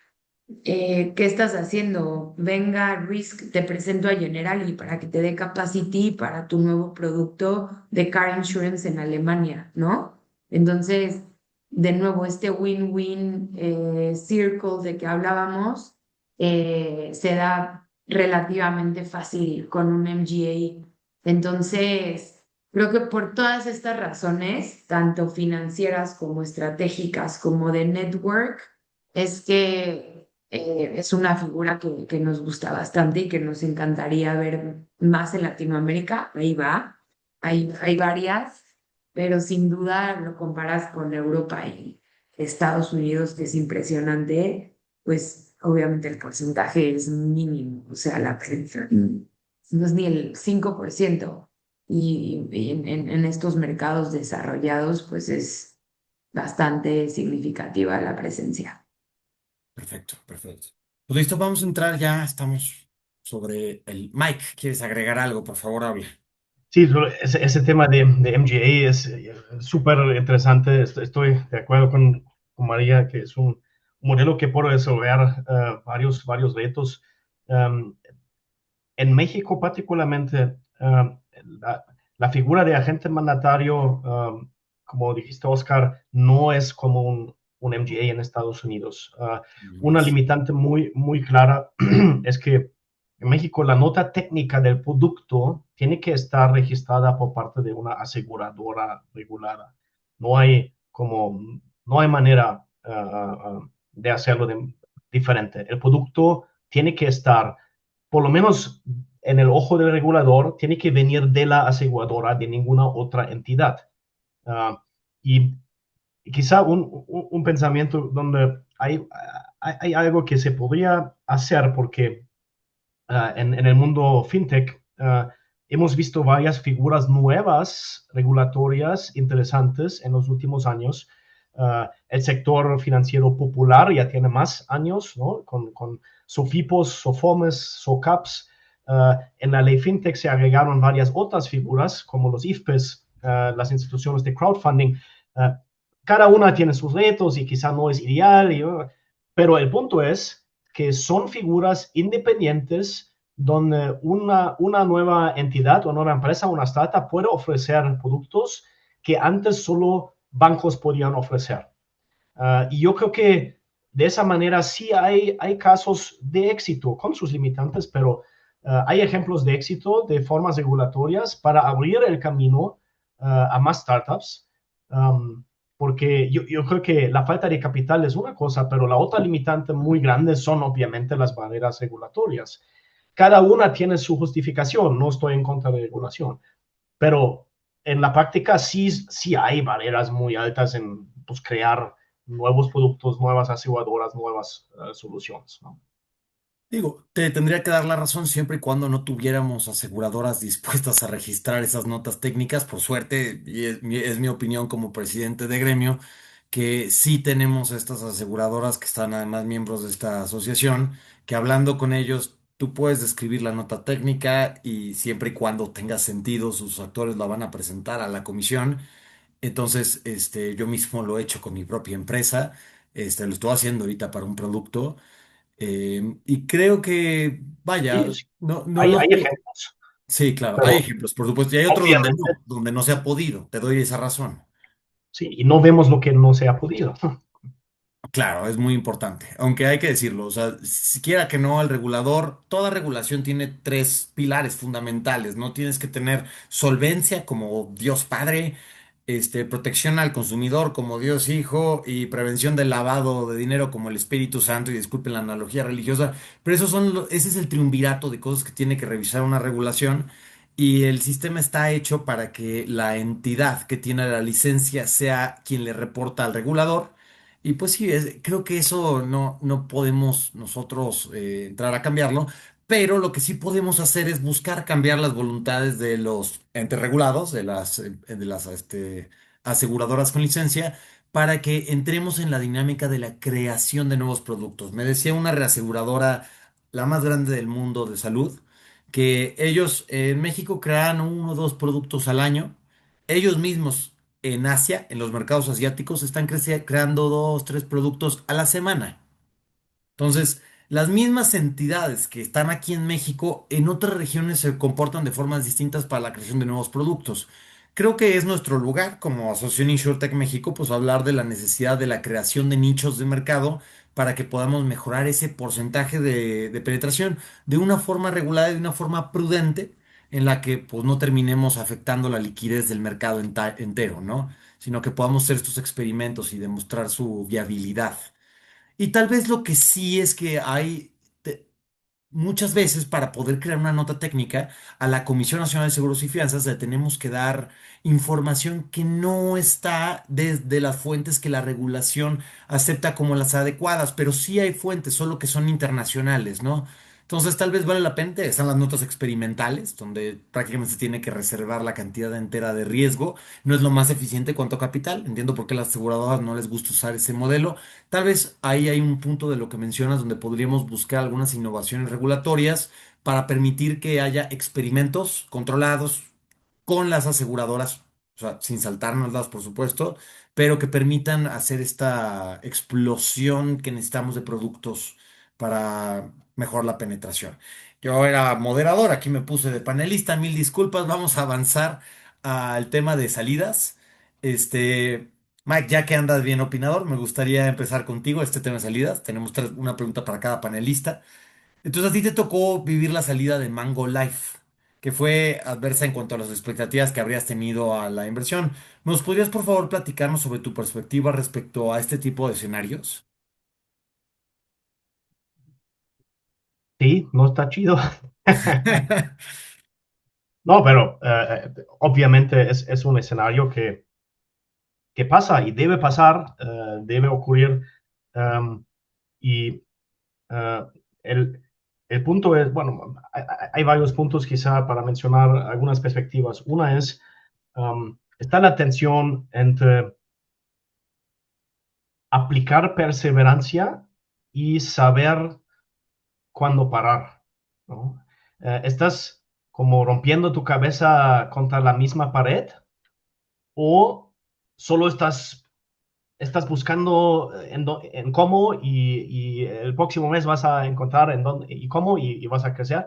¿qué estás haciendo? Venga, Risk, te presento a Generali para que te dé Capacity para tu nuevo producto de Car Insurance en Alemania, ¿no? Entonces, de nuevo, este win-win circle de que hablábamos se da relativamente fácil con un MGA. Entonces, creo que por todas estas razones, tanto financieras como estratégicas, como de network, es que es una figura que nos gusta bastante y que nos encantaría ver más en Latinoamérica. Ahí va, hay varias, pero sin duda lo comparas con Europa y Estados Unidos, que es impresionante, pues obviamente el porcentaje es mínimo, o sea, no es ni el 5%. Y en estos mercados desarrollados, pues es bastante significativa la presencia. Perfecto, perfecto. Pues listo, vamos a entrar ya, estamos sobre el Mike. ¿Quieres agregar algo? Por favor, habla. Sí, ese tema de MGA es súper interesante. Estoy de acuerdo con María que es un modelo que puede resolver varios retos. Um, en México particularmente, la, la figura de agente mandatario, como dijiste, Oscar, no es como un MGA en Estados Unidos. Una limitante muy clara es que en México la nota técnica del producto tiene que estar registrada por parte de una aseguradora regulada. No hay como, no hay manera de hacerlo diferente. El producto tiene que estar por lo menos en el ojo del regulador, tiene que venir de la aseguradora, de ninguna otra entidad. Uh, y quizá un pensamiento donde hay algo que se podría hacer porque en el mundo fintech hemos visto varias figuras nuevas regulatorias interesantes en los últimos años. El sector financiero popular ya tiene más años, ¿no? Con SOFIPOS, SOFOMES, SOCAPs. En la ley fintech se agregaron varias otras figuras, como los IFPES, las instituciones de crowdfunding. Cada una tiene sus retos y quizá no es ideal, pero el punto es que son figuras independientes donde una nueva entidad o nueva empresa, una startup puede ofrecer productos que antes solo bancos podían ofrecer. Y yo creo que de esa manera sí hay casos de éxito con sus limitantes, pero hay ejemplos de éxito de formas regulatorias para abrir el camino a más startups. Porque yo creo que la falta de capital es una cosa, pero la otra limitante muy grande son obviamente las barreras regulatorias. Cada una tiene su justificación, no estoy en contra de regulación, pero en la práctica sí hay barreras muy altas en pues, crear nuevos productos, nuevas aseguradoras, nuevas soluciones, ¿no? Digo, te tendría que dar la razón siempre y cuando no tuviéramos aseguradoras dispuestas a registrar esas notas técnicas. Por suerte, y es mi opinión como presidente de gremio, que sí tenemos estas aseguradoras que están además miembros de esta asociación, que hablando con ellos, tú puedes describir la nota técnica y siempre y cuando tenga sentido, sus actores la van a presentar a la comisión. Entonces, yo mismo lo he hecho con mi propia empresa. Lo estoy haciendo ahorita para un producto. Y creo que, vaya, Sí, sí, no hay sé. ejemplos, Sí, claro, hay pero ejemplos, por supuesto, y hay otros obviamente, donde no se ha podido, te doy esa razón. sí, y no vemos lo que no se ha podido. Claro, es muy importante, aunque hay que decirlo, o sea, siquiera que no, el regulador, toda regulación tiene tres pilares fundamentales, ¿no? Tienes que tener solvencia como Dios Padre, protección al consumidor como Dios Hijo y prevención del lavado de dinero como el Espíritu Santo, y disculpen la analogía religiosa, pero ese es el triunvirato de cosas que tiene que revisar una regulación. Y el sistema está hecho para que la entidad que tiene la licencia sea quien le reporta al regulador. Y pues sí, creo que eso no podemos nosotros entrar a cambiarlo, pero lo que sí podemos hacer es buscar cambiar las voluntades de los entes regulados, de las aseguradoras con licencia, para que entremos en la dinámica de la creación de nuevos productos. Me decía una reaseguradora, la más grande del mundo de salud, que ellos en México crean uno o dos productos al año. Ellos mismos en Asia, en los mercados asiáticos, están creando dos, tres productos a la semana. Entonces, las mismas entidades que están aquí en México, en otras regiones se comportan de formas distintas para la creación de nuevos productos. Creo que es nuestro lugar como Asociación InsurTech México, pues hablar de la necesidad de la creación de nichos de mercado para que podamos mejorar ese porcentaje de penetración de una forma regulada y de una forma prudente en la que pues no terminemos afectando la liquidez del mercado entero, ¿no? Sino que podamos hacer estos experimentos y demostrar su viabilidad. Y tal vez lo que sí es que hay muchas veces para poder crear una nota técnica a la Comisión Nacional de Seguros y Fianzas le tenemos que dar información que no está desde las fuentes que la regulación acepta como las adecuadas, pero sí hay fuentes, solo que son internacionales, ¿no? Entonces tal vez vale la pena, están las notas experimentales, donde prácticamente se tiene que reservar la cantidad entera de riesgo. No es lo más eficiente cuanto a capital. Entiendo por qué a las aseguradoras no les gusta usar ese modelo. Tal vez ahí hay un punto de lo que mencionas donde podríamos buscar algunas innovaciones regulatorias para permitir que haya experimentos controlados con las aseguradoras, o sea, sin saltárnoslas, por supuesto, pero que permitan hacer esta explosión que necesitamos de productos para mejorar la penetración. Yo era moderador, aquí me puse de panelista, mil disculpas, vamos a avanzar al tema de salidas. Mike, ya que andas bien opinador, me gustaría empezar contigo este tema de salidas. Tenemos una pregunta para cada panelista. Entonces a ti te tocó vivir la salida de Mango Life, que fue adversa en cuanto a las expectativas que habrías tenido a la inversión. ¿Nos podrías por favor platicarnos sobre tu perspectiva respecto a este tipo de escenarios? Sí, no está chido. No, pero obviamente es un escenario que pasa y debe pasar, debe ocurrir. um, y uh, el, el punto es, bueno, hay varios puntos quizá para mencionar algunas perspectivas. Una es, está la tensión entre aplicar perseverancia y saber cuándo parar, ¿no? Estás como rompiendo tu cabeza contra la misma pared o solo estás buscando en cómo y el próximo mes vas a encontrar en dónde y cómo y vas a crecer.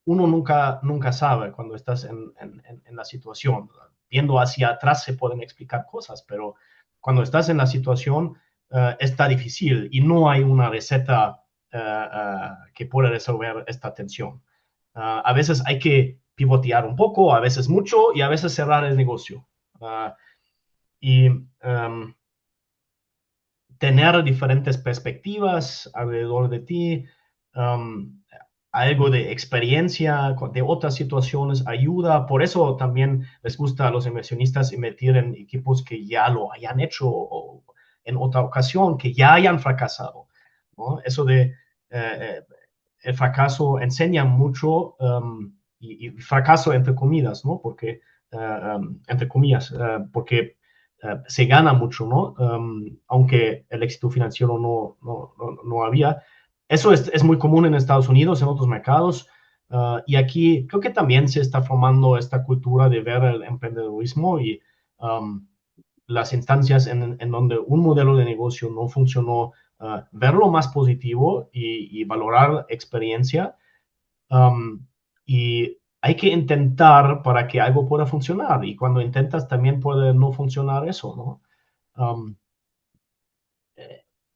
Uno nunca sabe cuando estás en la situación. Viendo hacia atrás se pueden explicar cosas, pero cuando estás en la situación está difícil y no hay una receta que pueda resolver esta tensión. A veces hay que pivotear un poco, a veces mucho y a veces cerrar el negocio. Y tener diferentes perspectivas alrededor de ti, um, algo de experiencia de otras situaciones ayuda. Por eso también les gusta a los inversionistas invertir en equipos que ya lo hayan hecho o en otra ocasión, que ya hayan fracasado, ¿no? Eso de el fracaso enseña mucho y fracaso entre comillas, ¿no? Porque, entre comillas, porque se gana mucho, ¿no? Aunque el éxito financiero no había. Eso es muy común en Estados Unidos, en otros mercados. Y aquí creo que también se está formando esta cultura de ver el emprendedurismo y um, las instancias en donde un modelo de negocio no funcionó, ver lo más positivo y valorar experiencia. um, y hay que intentar para que algo pueda funcionar. Y cuando intentas también puede no funcionar eso, ¿no? Um,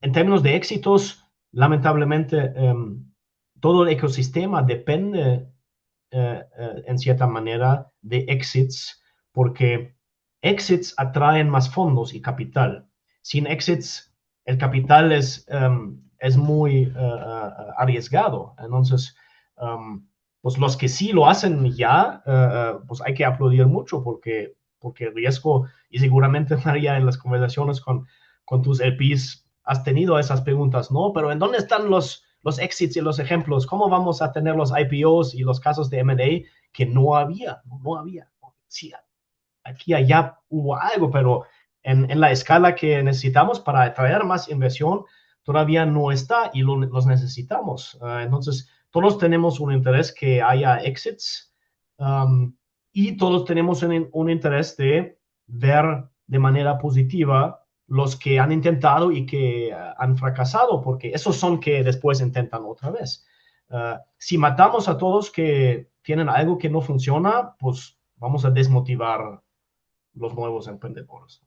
en términos de éxitos, lamentablemente, todo el ecosistema depende en cierta manera de exits, porque exits atraen más fondos y capital. Sin exits, el capital es muy arriesgado. Entonces, pues los que sí lo hacen ya, pues hay que aplaudir mucho porque el riesgo, y seguramente María en las conversaciones con tus LPs has tenido esas preguntas, ¿no? Pero ¿en dónde están los exits y los ejemplos? ¿Cómo vamos a tener los IPOs y los casos de M&A que no había? No había. Sí, aquí allá hubo algo, pero en la escala que necesitamos para atraer más inversión todavía no está y los necesitamos. Entonces, todos tenemos un interés que haya exits um, y todos tenemos un interés de ver de manera positiva los que han intentado y que han fracasado, porque esos son que después intentan otra vez. Si matamos a todos que tienen algo que no funciona, pues vamos a desmotivar los nuevos emprendedores.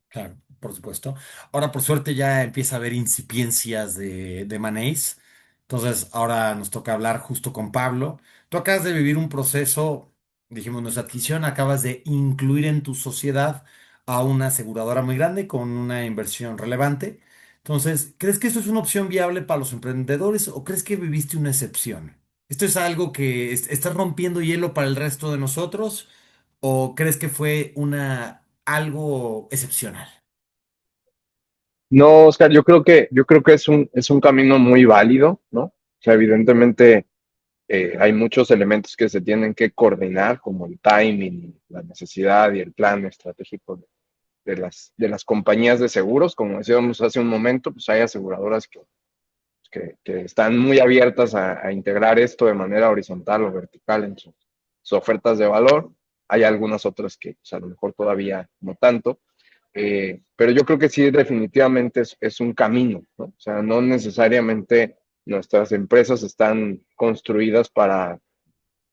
Claro, por supuesto. Ahora, por suerte, ya empieza a haber incipiencias de Manéis. Entonces, ahora nos toca hablar justo con Pablo. Tú acabas de vivir un proceso, dijimos, nuestra adquisición, acabas de incluir en tu sociedad a una aseguradora muy grande con una inversión relevante. Entonces, ¿crees que esto es una opción viable para los emprendedores o crees que viviste una excepción? ¿Esto es algo que estás rompiendo hielo para el resto de nosotros o crees que fue algo excepcional? No, Oscar, yo creo que es un camino muy válido, ¿no? O sea, evidentemente hay muchos elementos que se tienen que coordinar, como el timing, la necesidad y el plan estratégico de las compañías de seguros. Como decíamos hace un momento, pues hay aseguradoras que están muy abiertas a integrar esto de manera horizontal o vertical en sus ofertas de valor. Hay algunas otras que pues, a lo mejor todavía no tanto. Pero yo creo que sí, definitivamente es un camino, ¿no? O sea, no necesariamente nuestras empresas están construidas para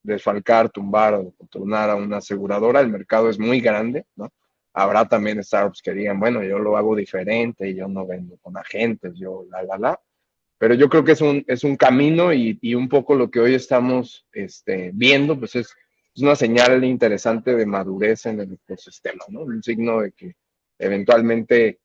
desfalcar, tumbar o tronar a una aseguradora. El mercado es muy grande, ¿no? Habrá también startups que digan, bueno, yo lo hago diferente, yo no vendo con agentes, yo la. Pero yo creo que es un camino y un poco lo que hoy estamos viendo, pues es una señal interesante de madurez en el ecosistema, ¿no? Un signo de que eventualmente,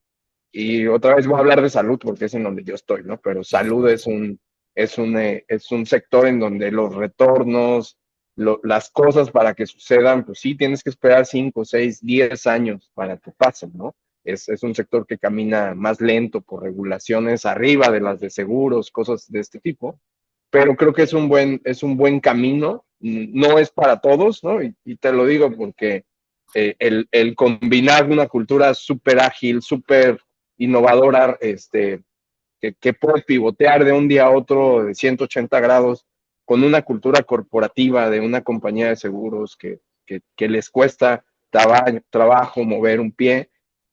y otra vez voy a hablar de salud porque es en donde yo estoy, ¿no? Pero Por salud supuesto. es un sector en donde los retornos, las cosas para que sucedan, pues sí, tienes que esperar 5, 6, 10 años para que pasen, ¿no? Es un sector que camina más lento por regulaciones arriba de las de seguros, cosas de este tipo, pero creo que es un buen camino. No es para todos, ¿no? Y te lo digo porque el combinar una cultura súper ágil, súper innovadora, que puede pivotear de un día a otro de 180 grados con una cultura corporativa de una compañía de seguros que les cuesta trabajo mover un pie,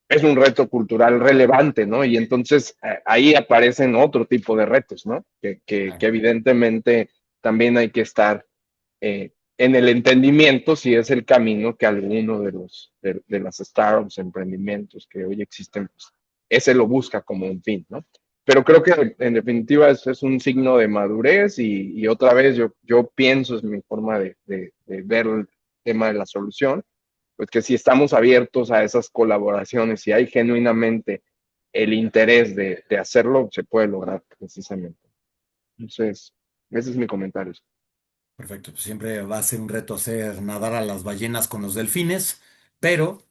es un reto cultural relevante, ¿no? Y entonces ahí aparecen otro tipo de retos, ¿no? Que Claro. evidentemente también hay que estar en el entendimiento si es el camino que alguno de las startups, emprendimientos que hoy existen, pues, ese lo busca como un fin, ¿no? Pero creo que en definitiva es un signo de madurez y otra vez yo pienso, es mi forma de ver el tema de la solución, pues que si estamos abiertos a esas colaboraciones, si hay genuinamente el interés de hacerlo, se puede lograr precisamente. Entonces, ese es mi comentario. Perfecto. Pues siempre va a ser un reto hacer nadar a las ballenas con los delfines, pero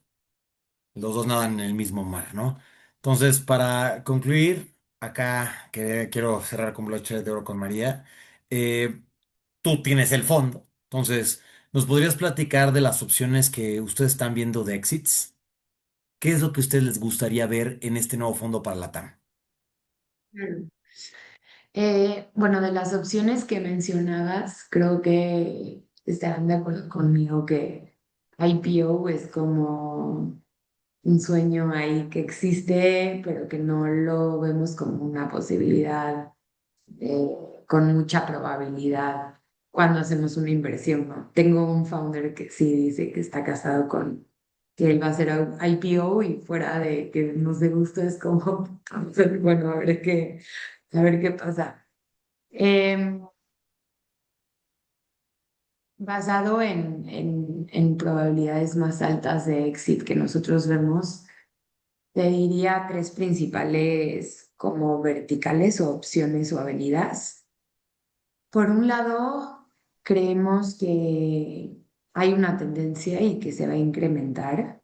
los dos nadan en el mismo mar, ¿no? Entonces, para concluir, acá que quiero cerrar con broche de oro con María. Eh, Tú tienes el fondo, entonces, ¿nos podrías platicar de las opciones que ustedes están viendo de exits? ¿Qué es lo que a ustedes les gustaría ver en este nuevo fondo para la TAM? Claro. Bueno, de las opciones que mencionabas, creo que estarán de acuerdo conmigo que IPO es como un sueño ahí que existe, pero que no lo vemos como una posibilidad con mucha probabilidad cuando hacemos una inversión, ¿no? Tengo un founder que sí dice que está casado con que él va a hacer IPO y fuera de que nos dé gusto es como, bueno, a ver qué pasa. Em, Basado en probabilidades más altas de exit que nosotros vemos, te diría tres principales como verticales o opciones o avenidas. Por un lado, creemos que hay una tendencia y que se va a incrementar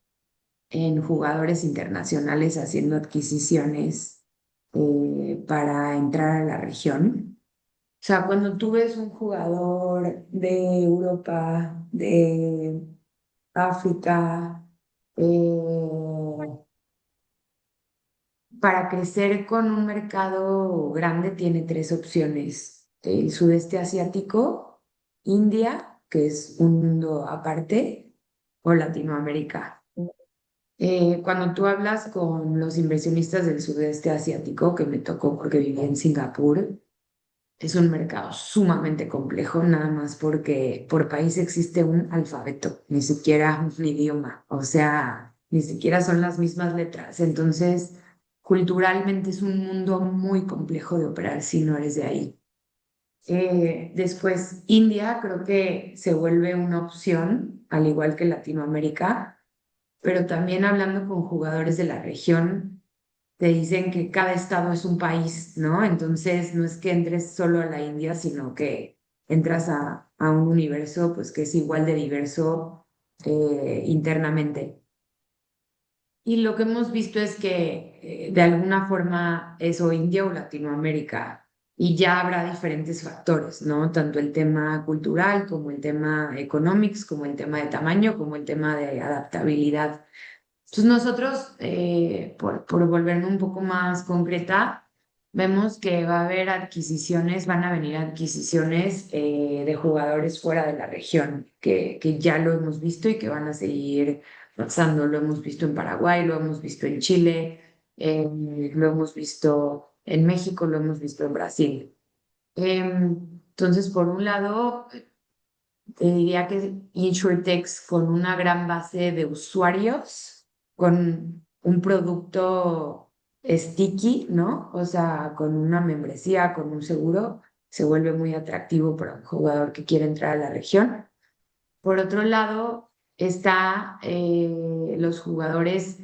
en jugadores internacionales haciendo adquisiciones para entrar a la región. O sea, cuando tú ves un jugador de Europa, de África, para crecer con un mercado grande tiene tres opciones. El sudeste asiático, India, que es un mundo aparte, o Latinoamérica. Cuando tú hablas con los inversionistas del sudeste asiático, que me tocó porque viví en Singapur, es un mercado sumamente complejo, nada más porque por país existe un alfabeto, ni siquiera un idioma, o sea, ni siquiera son las mismas letras. Entonces, culturalmente es un mundo muy complejo de operar si no eres de ahí. Después, India creo que se vuelve una opción, al igual que Latinoamérica, pero también hablando con jugadores de la región te dicen que cada estado es un país, ¿no? Entonces no es que entres solo a la India, sino que entras a un universo pues que es igual de diverso internamente. Y lo que hemos visto es que de alguna forma es o India o Latinoamérica y ya habrá diferentes factores, ¿no? Tanto el tema cultural como el tema económico, como el tema de tamaño, como el tema de adaptabilidad. Entonces nosotros, por volverme un poco más concreta, vemos que va a haber adquisiciones, van a venir adquisiciones de jugadores fuera de la región, que ya lo hemos visto y que van a seguir pasando. Lo hemos visto en Paraguay, lo hemos visto en Chile, lo hemos visto en México, lo hemos visto en Brasil. Entonces, por un lado, te diría que InsurTechs con una gran base de usuarios, con un producto sticky, ¿no? O sea, con una membresía, con un seguro, se vuelve muy atractivo para un jugador que quiere entrar a la región. Por otro lado, está los jugadores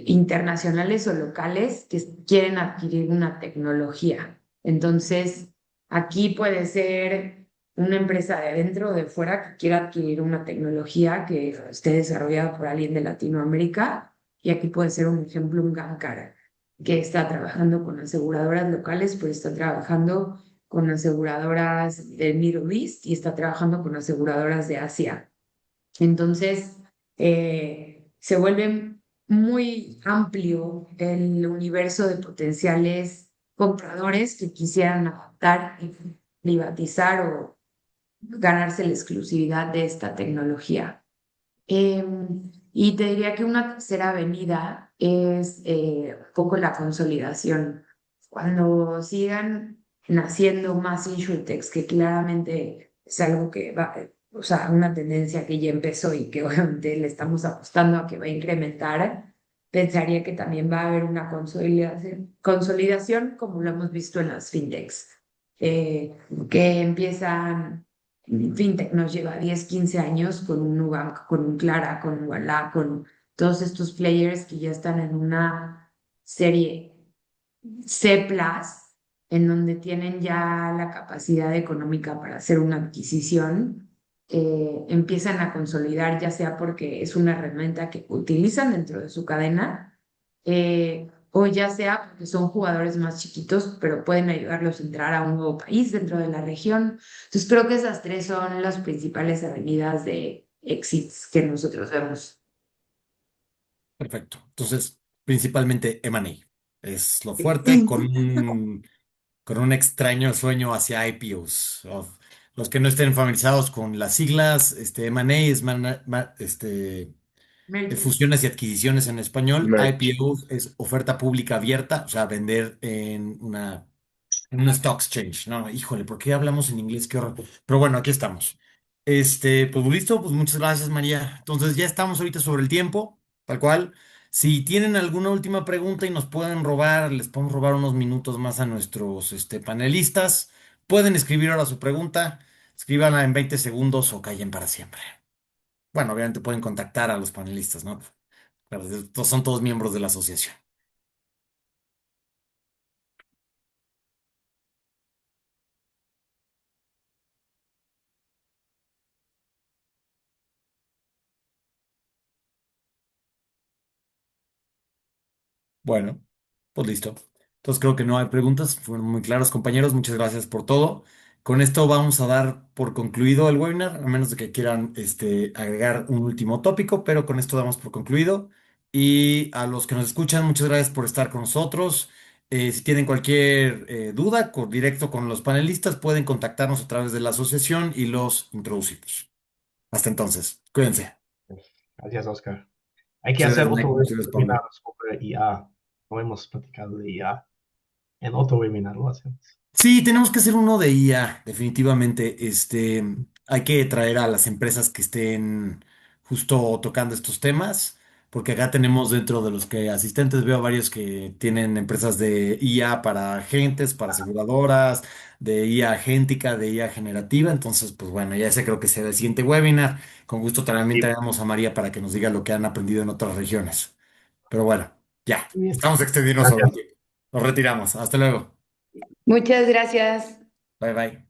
internacionales o locales que quieren adquirir una tecnología. Entonces, aquí puede ser una empresa de adentro o de fuera que quiera adquirir una tecnología que esté desarrollada por alguien de Latinoamérica. Y aquí puede ser un ejemplo, un Gamcar, que está trabajando con aseguradoras locales, pero está trabajando con aseguradoras del Middle East y está trabajando con aseguradoras de Asia. Entonces, se vuelve muy amplio el universo de potenciales compradores que quisieran adaptar y privatizar o ganarse la exclusividad de esta tecnología. Y te diría que una tercera avenida es un poco la consolidación. Cuando sigan naciendo más insurtechs, que claramente es algo que va, o sea, una tendencia que ya empezó y que obviamente le estamos apostando a que va a incrementar, pensaría que también va a haber una consolidación como lo hemos visto en las fintechs, que empiezan fintech nos lleva 10 15 años con un Nubank, con un Clara, con un Ualá, con todos estos players que ya están en una serie C+, en donde tienen ya la capacidad económica para hacer una adquisición, empiezan a consolidar, ya sea porque es una herramienta que utilizan dentro de su cadena, o ya sea porque son jugadores más chiquitos, pero pueden ayudarlos a entrar a un nuevo país dentro de la región. Entonces creo que esas tres son las principales avenidas de exits que nosotros vemos. Perfecto. Entonces, principalmente M&A es lo fuerte con un extraño sueño hacia IPOs. Los que no estén familiarizados con las siglas, M&A es Mergers. fusiones y adquisiciones en español. Merch. IPO es oferta pública abierta, o sea, vender en un stock exchange. No, híjole, ¿por qué hablamos en inglés? Qué horror. Pero bueno, aquí estamos. Pues listo, pues muchas gracias, María. Entonces ya estamos ahorita sobre el tiempo, tal cual. Si tienen alguna última pregunta y nos pueden robar, les podemos robar unos minutos más a nuestros panelistas. Pueden escribir ahora su pregunta, escríbanla en 20 segundos o callen para siempre. Bueno, obviamente pueden contactar a los panelistas, ¿no? Pero son todos miembros de la asociación. Bueno, pues listo. Entonces creo que no hay preguntas. Fueron muy claros, compañeros. Muchas gracias por todo. Con esto vamos a dar por concluido el webinar, a menos de que quieran agregar un último tópico, pero con esto damos por concluido. Y a los que nos escuchan, muchas gracias por estar con nosotros. Si tienen cualquier duda, directo con los panelistas, pueden contactarnos a través de la asociación y los introducimos. Hasta entonces, cuídense. Gracias, Oscar. Hay que Muchas hacer gracias, Mike. otro Muchas gracias, webinar Pablo. sobre IA. No hemos platicado de IA. En otro webinar lo hacemos. Sí, tenemos que hacer uno de IA, definitivamente. Hay que traer a las empresas que estén justo tocando estos temas, porque acá tenemos dentro de los que asistentes, veo varios que tienen empresas de IA para agentes, para aseguradoras, de IA agéntica, de IA generativa. Entonces, pues bueno, ya ese creo que será el siguiente webinar. Con gusto también Sí, traemos a María para que nos diga lo que han aprendido en otras regiones. Pero bueno, ya, muy bien. estamos extendiendo sobre el Gracias. tiempo. Nos retiramos. Hasta luego. Muchas gracias. Bye bye.